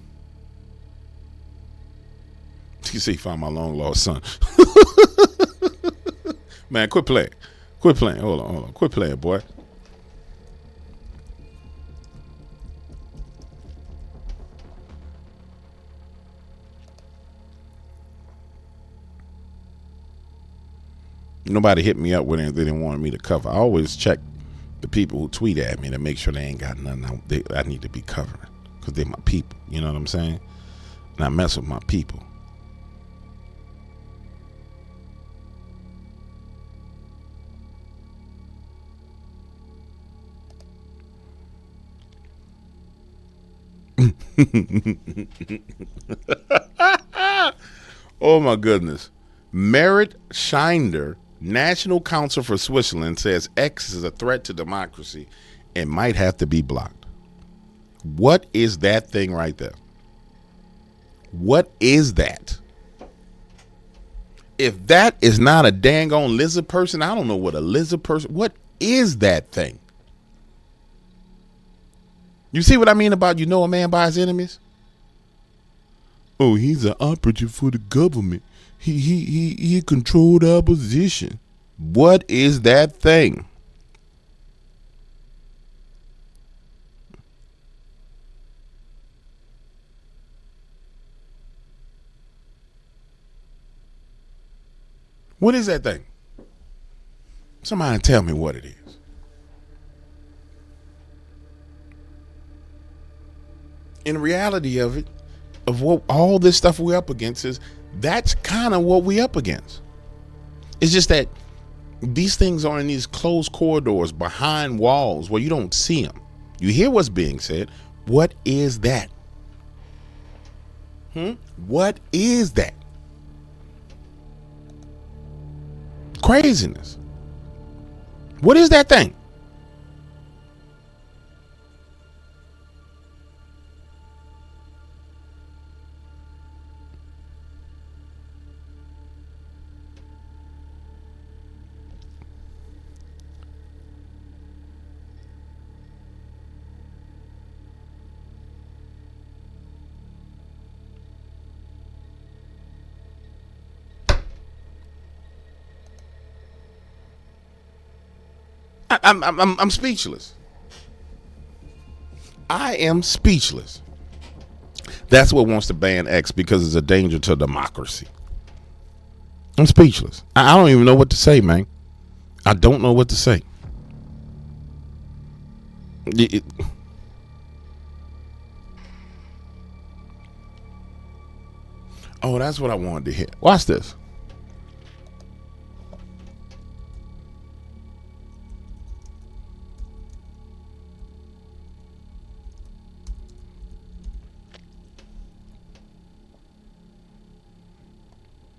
You see, found my long lost son. Man, quit playing. Quit playing. Hold on. Quit playing, boy. Nobody hit me up with anything they wanted me to cover. I always check the people who tweet at me to make sure they ain't got nothing I need to be covering, because they're my people. You know what I'm saying? And I mess with my people. Oh my goodness. Merit Schinder, National Council for Switzerland, says X is a threat to democracy and might have to be blocked. What is that thing right there? What is that? If that is not a dang on lizard person, I don't know what a lizard person, what is that thing? You see what I mean about a man by his enemies? Oh, he's an operative for the government. He controlled the opposition. What is that thing? What is that thing? Somebody tell me what it is. In reality of it, of what all this stuff we're up against is, that's kind of what we up against. It's just that these things are in these closed corridors behind walls where you don't see them. You hear what's being said. What is that? What is that? Craziness. What is that thing? I'm speechless. I am speechless. That's what wants to ban X, because it's a danger to democracy. I'm speechless. I don't even know what to say, man. I don't know what to say. Oh, that's what I wanted to hear. Watch this.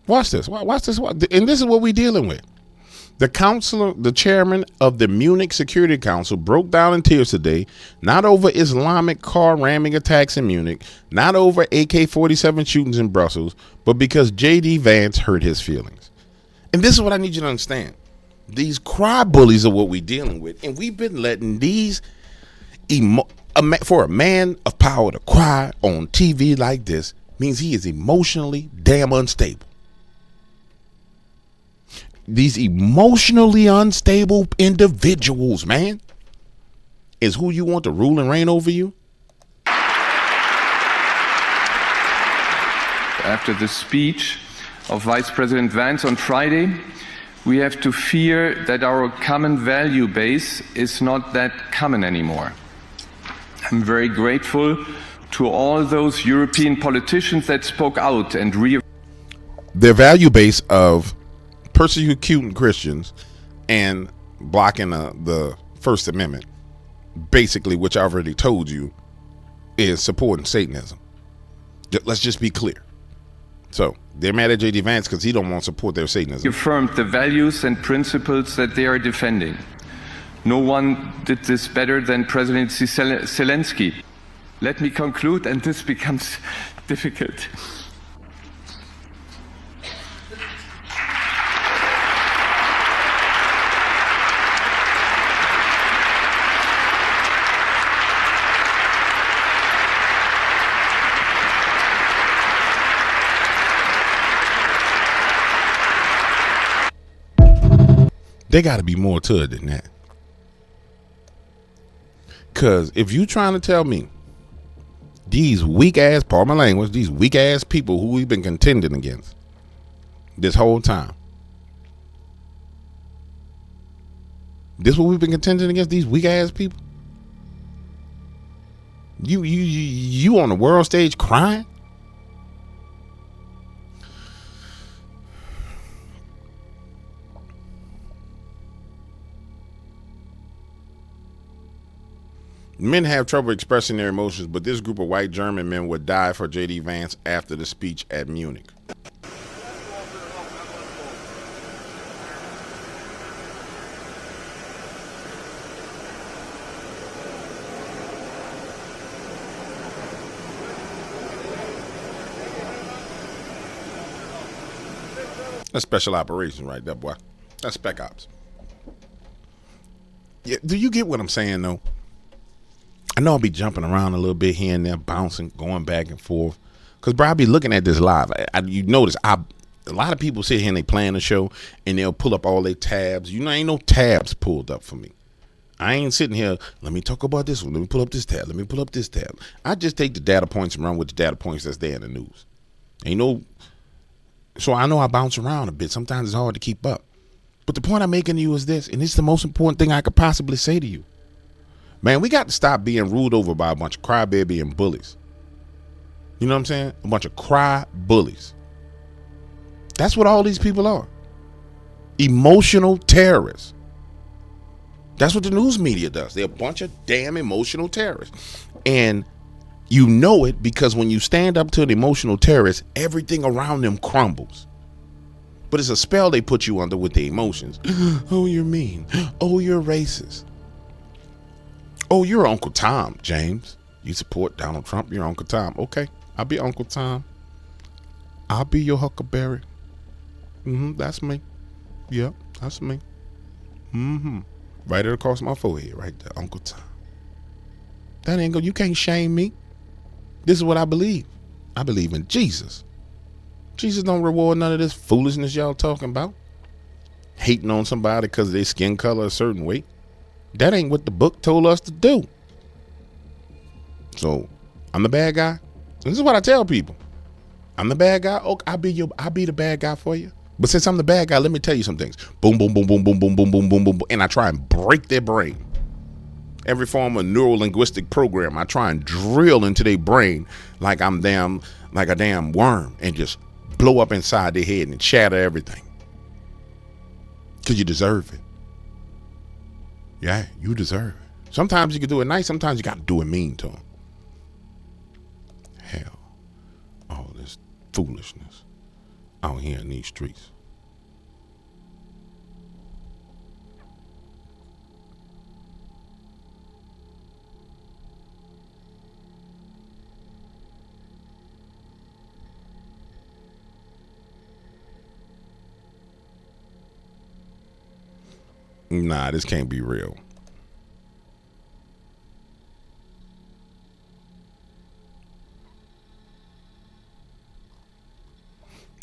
Watch this. Watch this. And this is what we're dealing with. The chairman of the Munich Security Council broke down in tears today, not over Islamic car ramming attacks in Munich, not over AK-47 shootings in Brussels, but because J.D. Vance hurt his feelings. And this is what I need you to understand. These cry bullies are what we're dealing with, and we've been letting these for a man of power to cry on TV like this means he is emotionally damn unstable. These emotionally unstable individuals, man, is who you want to rule and reign over you. After the speech of Vice President Vance on Friday, we have to fear that our common value base is not that common anymore. I'm very grateful to all those European politicians that spoke out and their value base of persecuting Christians and blocking the First Amendment, basically, which I already told you, is supporting Satanism. Let's just be clear. So they're mad at J.D. Vance because he don't want to support their Satanism. Affirmed the values and principles that they are defending. No one did this better than President Zelensky. Let me conclude, and this becomes difficult. There got to be more to it than that. Because if you trying to tell me these weak ass, pardon my language, these weak ass people who we've been contending against this whole time, this what we've been contending against, these weak ass people, you on the world stage crying? Men have trouble expressing their emotions, but this group of white German men would die for J.D. Vance after the speech at Munich. That's special operations right there, boy. That's spec ops. Yeah, do you get what I'm saying, though? I know I'll be jumping around a little bit here and there, bouncing, going back and forth. Because, bro, I'll be looking at this live. You notice, a lot of people sit here and they plan the show, and they'll pull up all their tabs. You know, ain't no tabs pulled up for me. I ain't sitting here, let me talk about this one. Let me pull up this tab. Let me pull up this tab. I just take the data points and run with the data points that's there in the news. Ain't no... So I know I bounce around a bit. Sometimes it's hard to keep up. But the point I'm making to you is this, and it's the most important thing I could possibly say to you. Man, we got to stop being ruled over by a bunch of crybaby and bullies. You know what I'm saying? A bunch of cry bullies. That's what all these people are. Emotional terrorists. That's what the news media does. They're a bunch of damn emotional terrorists. And you know it because when you stand up to an emotional terrorist, everything around them crumbles. But it's a spell they put you under with the emotions. Oh, you're mean. Oh, you're racist. Oh, you're Uncle Tom, James. You support Donald Trump. You're Uncle Tom. Okay, I'll be Uncle Tom. I'll be your Huckleberry. That's me. Yep, that's me. Right across my forehead, right there, Uncle Tom. That ain't good. You can't shame me. This is what I believe. I believe in Jesus. Jesus don't reward none of this foolishness y'all talking about. Hating on somebody because of their skin color a certain way. That ain't what the book told us to do. So I'm the bad guy. This is what I tell people. I'm the bad guy. Okay, I'll be the bad guy for you. But since I'm the bad guy, let me tell you some things. Boom, boom, boom, boom, boom, boom, boom, boom, boom, boom. And I try and break their brain. Every form of neuro-linguistic program, I try and drill into their brain like a damn worm and just blow up inside their head and shatter everything. Because you deserve it. Yeah, you deserve it. Sometimes you can do it nice. Sometimes you got to do it mean to them. Hell, all this foolishness out here in these streets. Nah, this can't be real.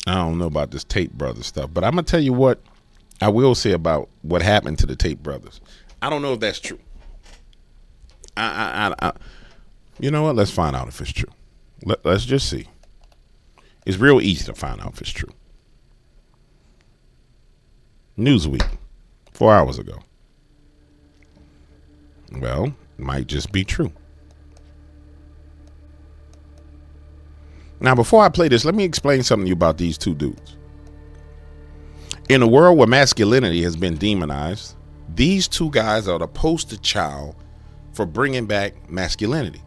I don't know about this Tate brothers stuff, but I'm gonna tell you what I will say about what happened to the Tate brothers. I don't know if that's true. You know what? Let's find out if it's true. Let's just see. It's real easy to find out if it's true. Newsweek, 4 hours ago. Well, it might just be true. Now, before I play this, let me explain something to you about these two dudes. In a world where masculinity has been demonized, these two guys are the poster child for bringing back masculinity.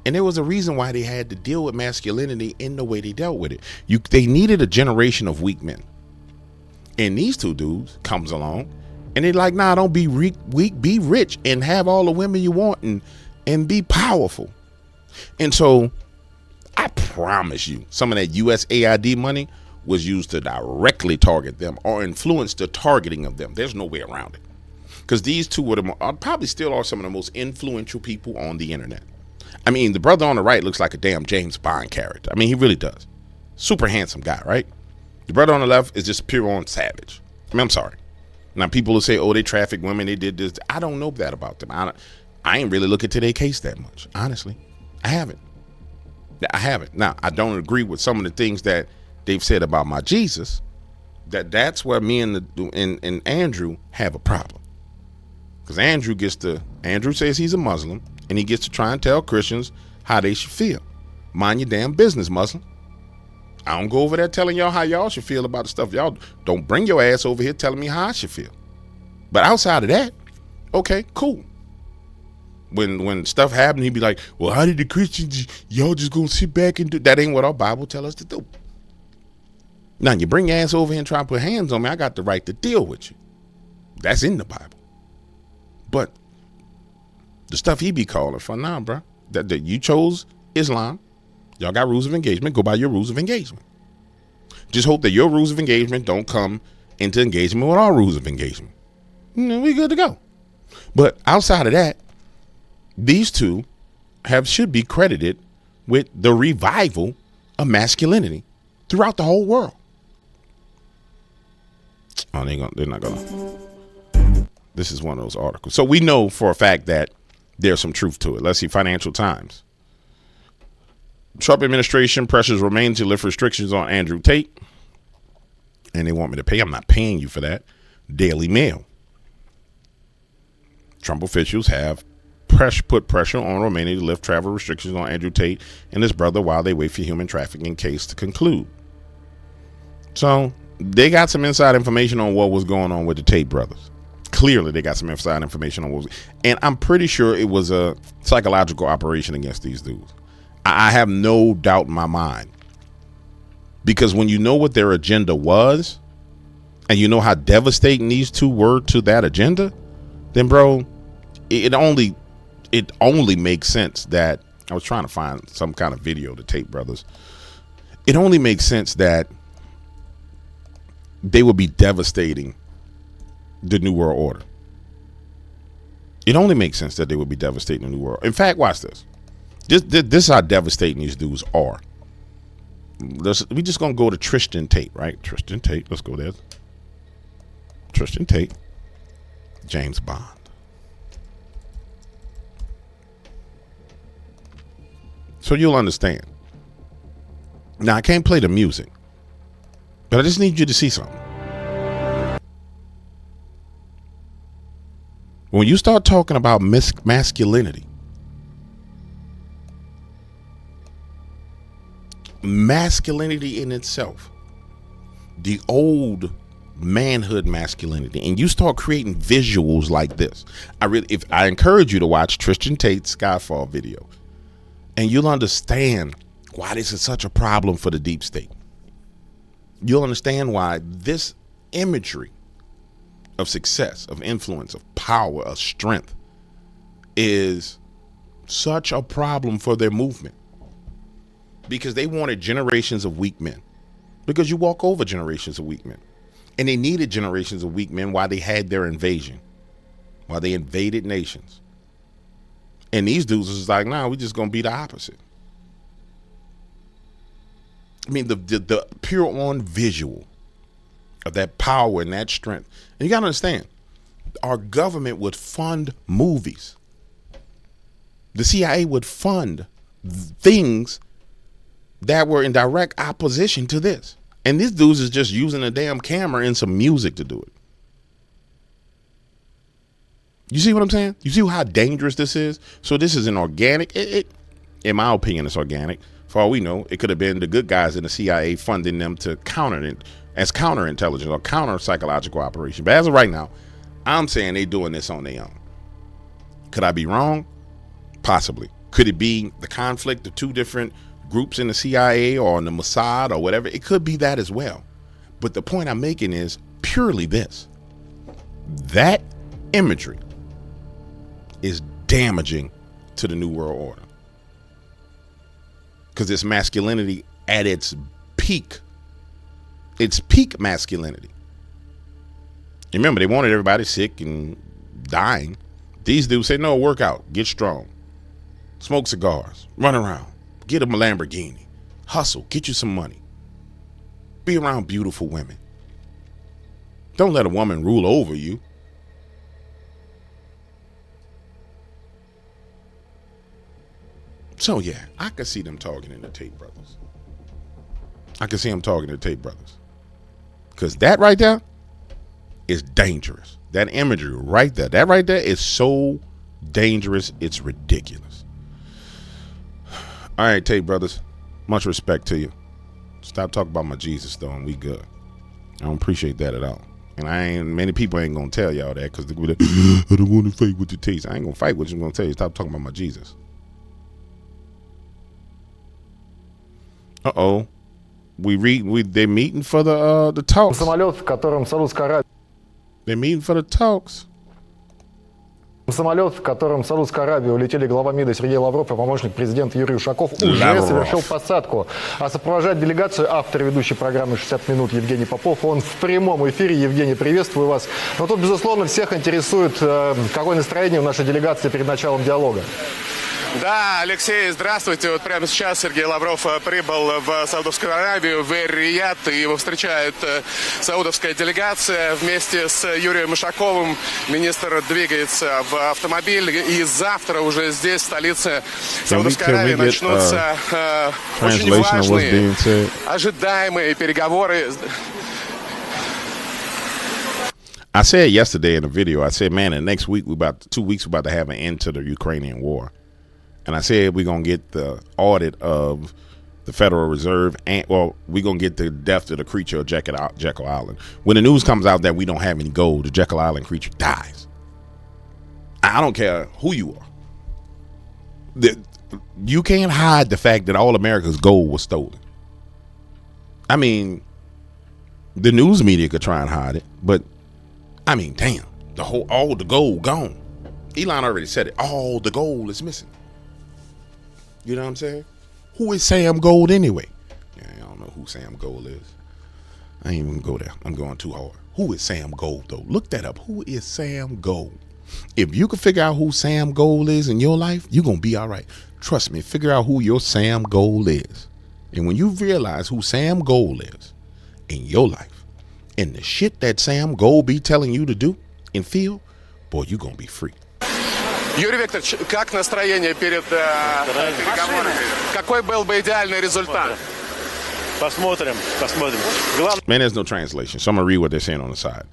And there was a reason why they had to deal with masculinity in the way they dealt with it. They needed a generation of weak men. And these two dudes comes along and they're like, nah, don't be weak, be rich and have all the women you want and be powerful. And so I promise you, some of that USAID money was used to directly target them or influence the targeting of them. There's no way around it. Because these two probably still are some of the most influential people on the internet. I mean, the brother on the right looks like a damn James Bond character. I mean, he really does. Super handsome guy, right? The brother on the left is just pure on savage. I mean, I'm sorry. Now, people will say, oh, they traffic women, they did this. I don't know that about them. I ain't really looking to their case that much, honestly. I haven't. Now, I don't agree with some of the things that they've said about my Jesus. That's where me and Andrew have a problem. Because Andrew says he's a Muslim, and he gets to try and tell Christians how they should feel. Mind your damn business, Muslim. I don't go over there telling y'all how y'all should feel about the stuff. Y'all don't bring your ass over here telling me how I should feel. But outside of that, okay, cool. When stuff happened, he'd be like, well, how did the Christians, y'all just gonna sit back and do that? Ain't what our Bible tell us to do. Now, you bring your ass over here and try to put hands on me, I got the right to deal with you. That's in the Bible. But the stuff he be calling for, nah, bro. That you chose Islam. Y'all got rules of engagement. Go by your rules of engagement. Just hope that your rules of engagement don't come into engagement with our rules of engagement. We good to go. But outside of that, these two should be credited with the revival of masculinity throughout the whole world. Oh, they're not gonna. This is one of those articles. So we know for a fact that there's some truth to it. Let's see, Financial Times. Trump administration pressures remain to lift restrictions on Andrew Tate. And they want me to pay. I'm not paying you for that. Daily Mail. Trump officials have put pressure on Romania to lift travel restrictions on Andrew Tate and his brother while they wait for human trafficking case to conclude. So they got some inside information on what was going on with the Tate brothers. Clearly, they got some inside information on what was, and I'm pretty sure it was a psychological operation against these dudes. I have no doubt in my mind, because when you know what their agenda was, and you know how devastating these two were to that agenda, then, bro, it only makes sense that I was trying to find some kind of video of the Tate brothers. It only makes sense that they would be devastating the New World Order. It only makes sense that they would be devastating the New World. In fact, watch this. This is how devastating these dudes are. We just gonna go to Tristan Tate, right? Tristan Tate. Let's go there. Tristan Tate. James Bond. So you'll understand. Now, I can't play the music, but I just need you to see something. When you start talking about masculinity, masculinity in itself, the old manhood masculinity, and you start creating visuals like this, I encourage you to watch Tristan Tate's Skyfall video, and you'll understand why this is such a problem for the deep state. You'll understand why this imagery of success, of influence, of power, of strength is such a problem for their movement, because they wanted generations of weak men, because you walk over generations of weak men, and they needed generations of weak men while they had their invasion. while they invaded nations. And these dudes was like, nah, we just gonna be the opposite. I mean, the pure on visual of that power and that strength. And you gotta understand, our government would fund movies. The CIA would fund things that were in direct opposition to this. And these dudes is just using a damn camera and some music to do it. You see what I'm saying? You see how dangerous this is? So this is an organic, in my opinion, it's organic. For all we know, it could have been the good guys in the CIA funding them to counter it as counterintelligence or counter psychological operation. But as of right now, I'm saying they're doing this on their own. Could I be wrong? Possibly. Could it be the conflict of two different groups in the CIA or in the Mossad or whatever? It could be that as well. But the point I'm making is purely this. That imagery is damaging to the New World Order. Because it's masculinity at its peak. It's peak masculinity. Remember, they wanted everybody sick and dying. These dudes say, no, work out, get strong, smoke cigars, run around, get a Lamborghini, hustle, get you some money, be around beautiful women. Don't let a woman rule over you. So yeah, I could see them talking in the Tate brothers. I could see them talking to the Tate brothers. Because that right there is dangerous. That imagery right there, that right there is so dangerous, it's ridiculous. All right, Tate brothers, much respect to you. Stop talking about my Jesus though, and we good. I don't appreciate that at all. And many people ain't gonna tell y'all that because they're like, I don't want to fight with the Tates. I ain't gonna fight with you. I'm gonna tell you, stop talking about my Jesus. Uh-oh. They're meeting for the talks. Самолет, в котором Саудовская Аравия. They're meeting for the talks. Самолет, в котором в Саудовскую Аравию улетели глава МИДа Сергей Лавров и помощник президента Юрий Ушаков, уже совершил посадку. А сопровождать делегацию автор ведущей программы «60 минут» Евгений Попов. Он в прямом эфире. Евгений, приветствую вас. Но тут, безусловно, всех интересует, какое настроение у нашей делегации перед началом диалога. Да, Алексей, здравствуйте. Вот прямо сейчас Сергей Лавров прибыл в Саудовскую Аравию, в Эр-Рияд, и его встречает саудовская делегация вместе с Юрием Ушаковым. Министр двигается в автомобиль, и завтра уже здесь, в столице Саудовской Аравии, начнутся очень важные, ожидаемые переговоры. I said yesterday in a video, I said, man, in the next week, 2 weeks, we're about to have an end to the Ukrainian war. And I said we're going to get the audit of the Federal Reserve, and well, we're going to get the death of the creature of Jekyll Island. When the news comes out that we don't have any gold, the Jekyll Island creature dies. I don't care who you are. You can't hide the fact that all America's gold was stolen. I mean, the news media could try and hide it, but I mean, damn, all the gold gone. Elon already said it. All the gold is missing. You know what I'm saying? Who is Sam Gold anyway? Yeah, I don't know who Sam Gold is. I ain't even gonna go there. I'm going too hard. Who is Sam Gold though? Look that up. Who is Sam Gold? If you can figure out who Sam Gold is in your life, you're gonna be all right. Trust me, figure out who your Sam Gold is. And when you realize who Sam Gold is in your life and the shit that Sam Gold be telling you to do and feel, boy, you're gonna be free. Юрий Викторович, как настроение перед переговорами? Какой был бы идеальный результат? Посмотрим. Man, there's no translation, so I'm going to read what they're saying on the side.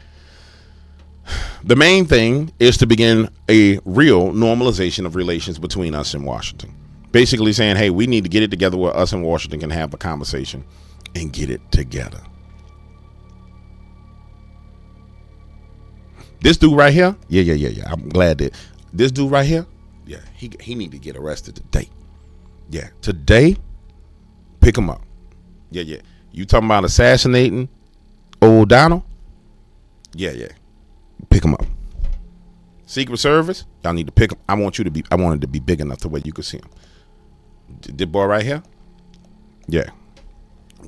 The main thing is to begin a real normalization of relations between us and Washington. Basically saying, hey, we need to get it together where us and Washington can have a conversation and get it together. This dude right here, yeah. I'm glad that this dude right here, yeah, he need to get arrested today. Yeah, today, pick him up. Yeah. You talking about assassinating old Donald? Yeah. Pick him up. Secret Service, y'all need to pick him. I want it to be big enough to where you can see him. This boy right here, yeah.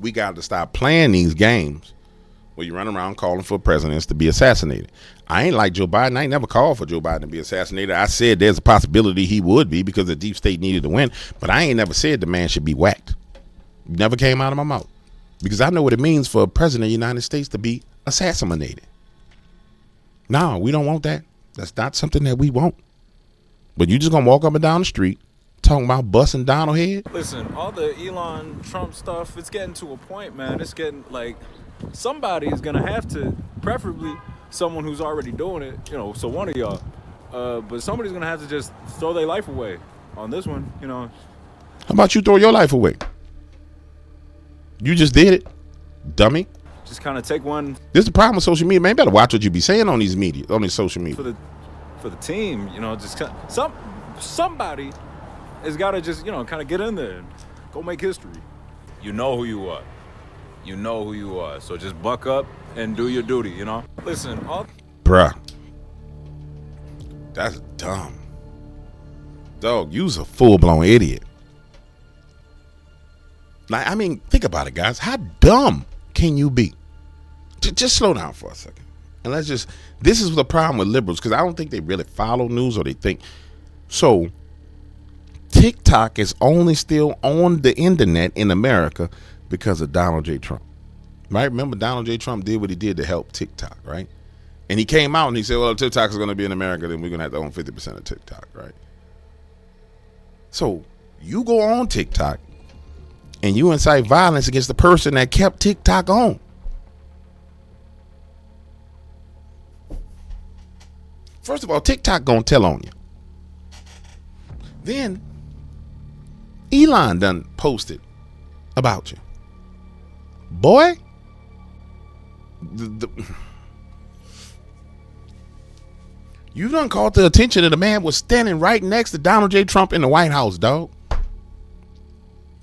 We got to stop playing these games where you run around calling for presidents to be assassinated. I ain't like Joe Biden. I ain't never called for Joe Biden to be assassinated. I said there's a possibility he would be because the deep state needed to win, but I ain't never said the man should be whacked. Never came out of my mouth because I know what it means for a president of the United States to be assassinated. No, we don't want that. That's not something that we want. But you just gonna walk up and down the street talking about busting Donald head? Listen, all the Elon Trump stuff, it's getting to a point, man. It's getting like somebody is gonna have to, preferably someone who's already doing it, you know, so one of y'all. But somebody's gonna have to just throw their life away on this one, you know. How about you throw your life away? You just did it, dummy. Just kind of take one. This is the problem with social media, man. You better watch what you be saying on these media, on these social media. For the team, you know, just somebody has got to just, you know, kind of get in there and go make history. You know who you are. You know who you are. So just buck up and do your duty, you know? Listen, bruh, that's dumb. Dog, you's a full-blown idiot. Like, I mean, think about it, guys. How dumb can you be? Just slow down for a second. And let's just, this is the problem with liberals, because I don't think they really follow news, or they think. So, TikTok is only still on the internet in America because of Donald J. Trump. Right? Remember, Donald J. Trump did what he did to help TikTok, right? And he came out and he said, well, if TikTok is going to be in America, then we're going to have to own 50% of TikTok, right? So, you go on TikTok and you incite violence against the person that kept TikTok on. First of all, TikTok gonna tell on you. Then Elon done posted about you. Boy, you done caught the attention of the man was standing right next to Donald J. Trump in the White House, dog.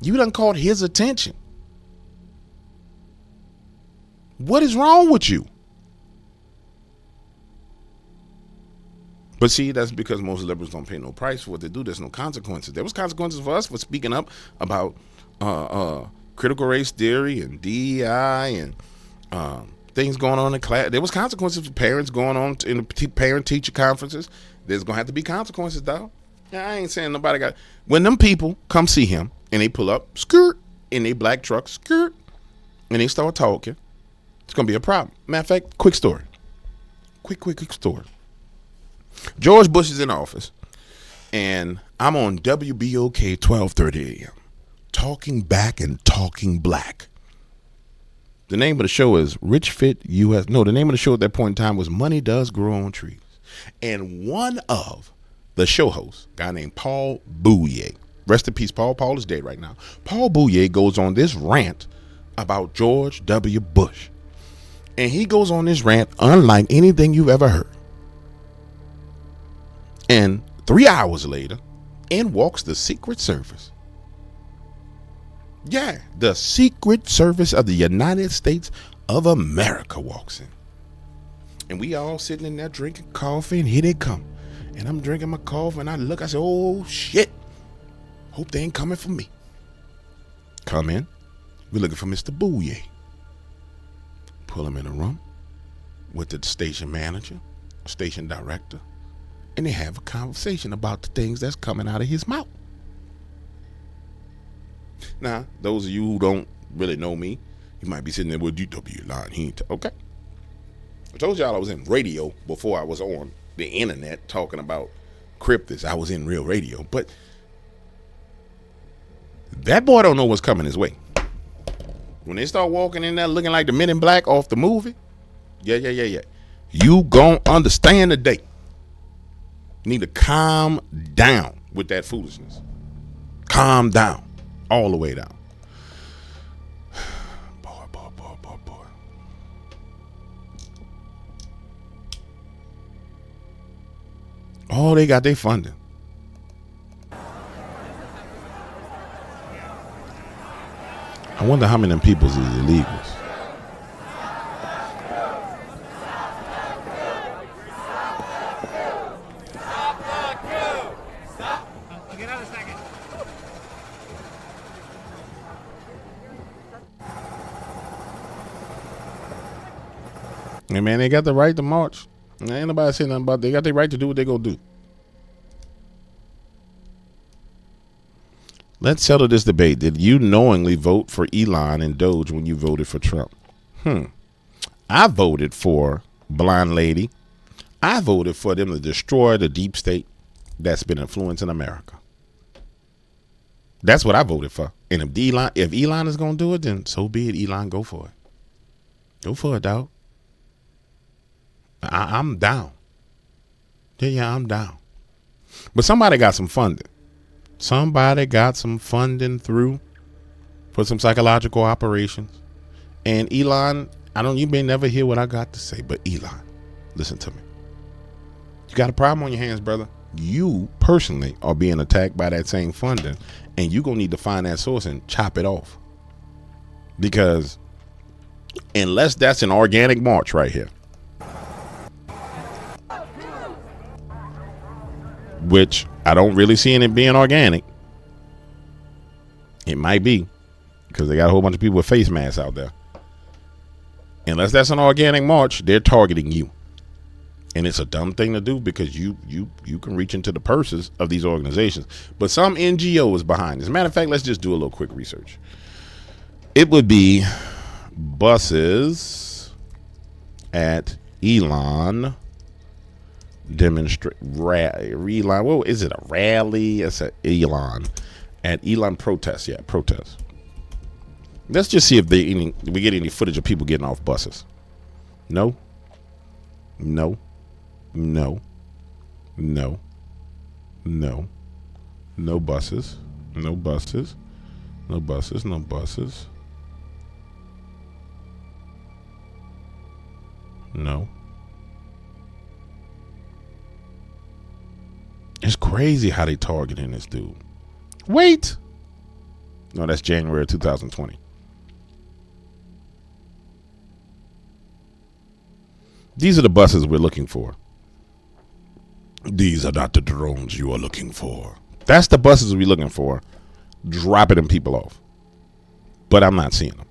You done caught his attention. What is wrong with you? But see, that's because most liberals don't pay no price for what they do. There's no consequences. There was consequences for us for speaking up about critical race theory and DEI and things going on in class. There was consequences for parents going on in the parent-teacher conferences. There's going to have to be consequences, dog. Yeah, I ain't saying nobody got. When them people come see him and they pull up, skirt, in a black truck, skirt, and they start talking, it's going to be a problem. Matter of fact, quick story. Quick story. George Bush is in office, and I'm on WBOK 12:30 a.m. talking back and talking black. The name of the show is Rich Fit US. No, the name of the show at that point in time was Money Does Grow on Trees. And one of the show hosts, a guy named Paul Bouye, rest in peace, Paul. Paul is dead right now. Paul Bouye goes on this rant about George W. Bush. And he goes on this rant unlike anything you've ever heard. And 3 hours later, in walks the Secret Service. Yeah, the Secret Service of the United States of America walks in. And we all sitting in there drinking coffee, and here they come. And I'm drinking my coffee, and I look, I say, oh, shit. Hope they ain't coming for me. Come in. We're looking for Mr. Bouye. Pull him in a room with the station manager, station director, and they have a conversation about the things that's coming out of his mouth. Now, those of you who don't really know me, you might be sitting there with UW line. He ain't okay. I told y'all I was in radio before I was on the internet talking about cryptids. I was in real radio, but that boy don't know what's coming his way. When they start walking in there looking like the Men in Black off the movie, yeah. You gon' understand today. Need to calm down with that foolishness. Calm down. All the way down. Boy. Oh, they got their funding. I wonder how many of them peoples is illegals. And man, they got the right to march. Ain't nobody saying nothing about it. They got the right to do what they gonna do. Let's settle this debate. Did you knowingly vote for Elon and DOGE when you voted for Trump? I voted for Blind Lady. I voted for them to destroy the deep state that's been influencing America. That's what I voted for. And if Elon is going to do it, then so be it. Elon, go for it. Go for it, dog. I'm down. Yeah, I'm down. But somebody got some funding. Somebody got some funding through for some psychological operations. And Elon, you may never hear what I got to say, but Elon, listen to me. You got a problem on your hands, brother. You personally are being attacked by that same funding, and you're going to need to find that source and chop it off. Because unless that's an organic march right here, which I don't really see it being organic. It might be because they got a whole bunch of people with face masks out there. Unless that's an organic march, they're targeting you. And it's a dumb thing to do because you can reach into the purses of these organizations. But some NGO is behind this. As a matter of fact, let's just do a little quick research. It would be buses at Elon Elon. What is it? A rally? It's a Elon at Elon protest. Yeah, protest. Let's just see if we get any footage of people getting off buses. No. No. No. No. No. No buses. No buses. No buses. No buses. No. It's crazy how they targeting this dude. Wait. No, that's January 2020. These are the buses we're looking for. These are not the drones you are looking for. That's the buses we're looking for. Dropping them people off. But I'm not seeing them.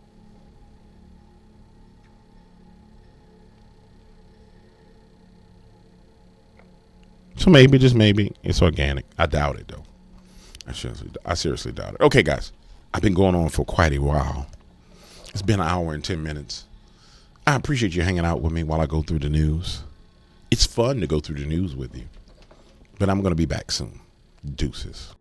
So maybe, just maybe, it's organic. I doubt it, though. I seriously doubt it. Okay, guys. I've been going on for quite a while. It's been an hour and 10 minutes. I appreciate you hanging out with me while I go through the news. It's fun to go through the news with you. But I'm going to be back soon. Deuces.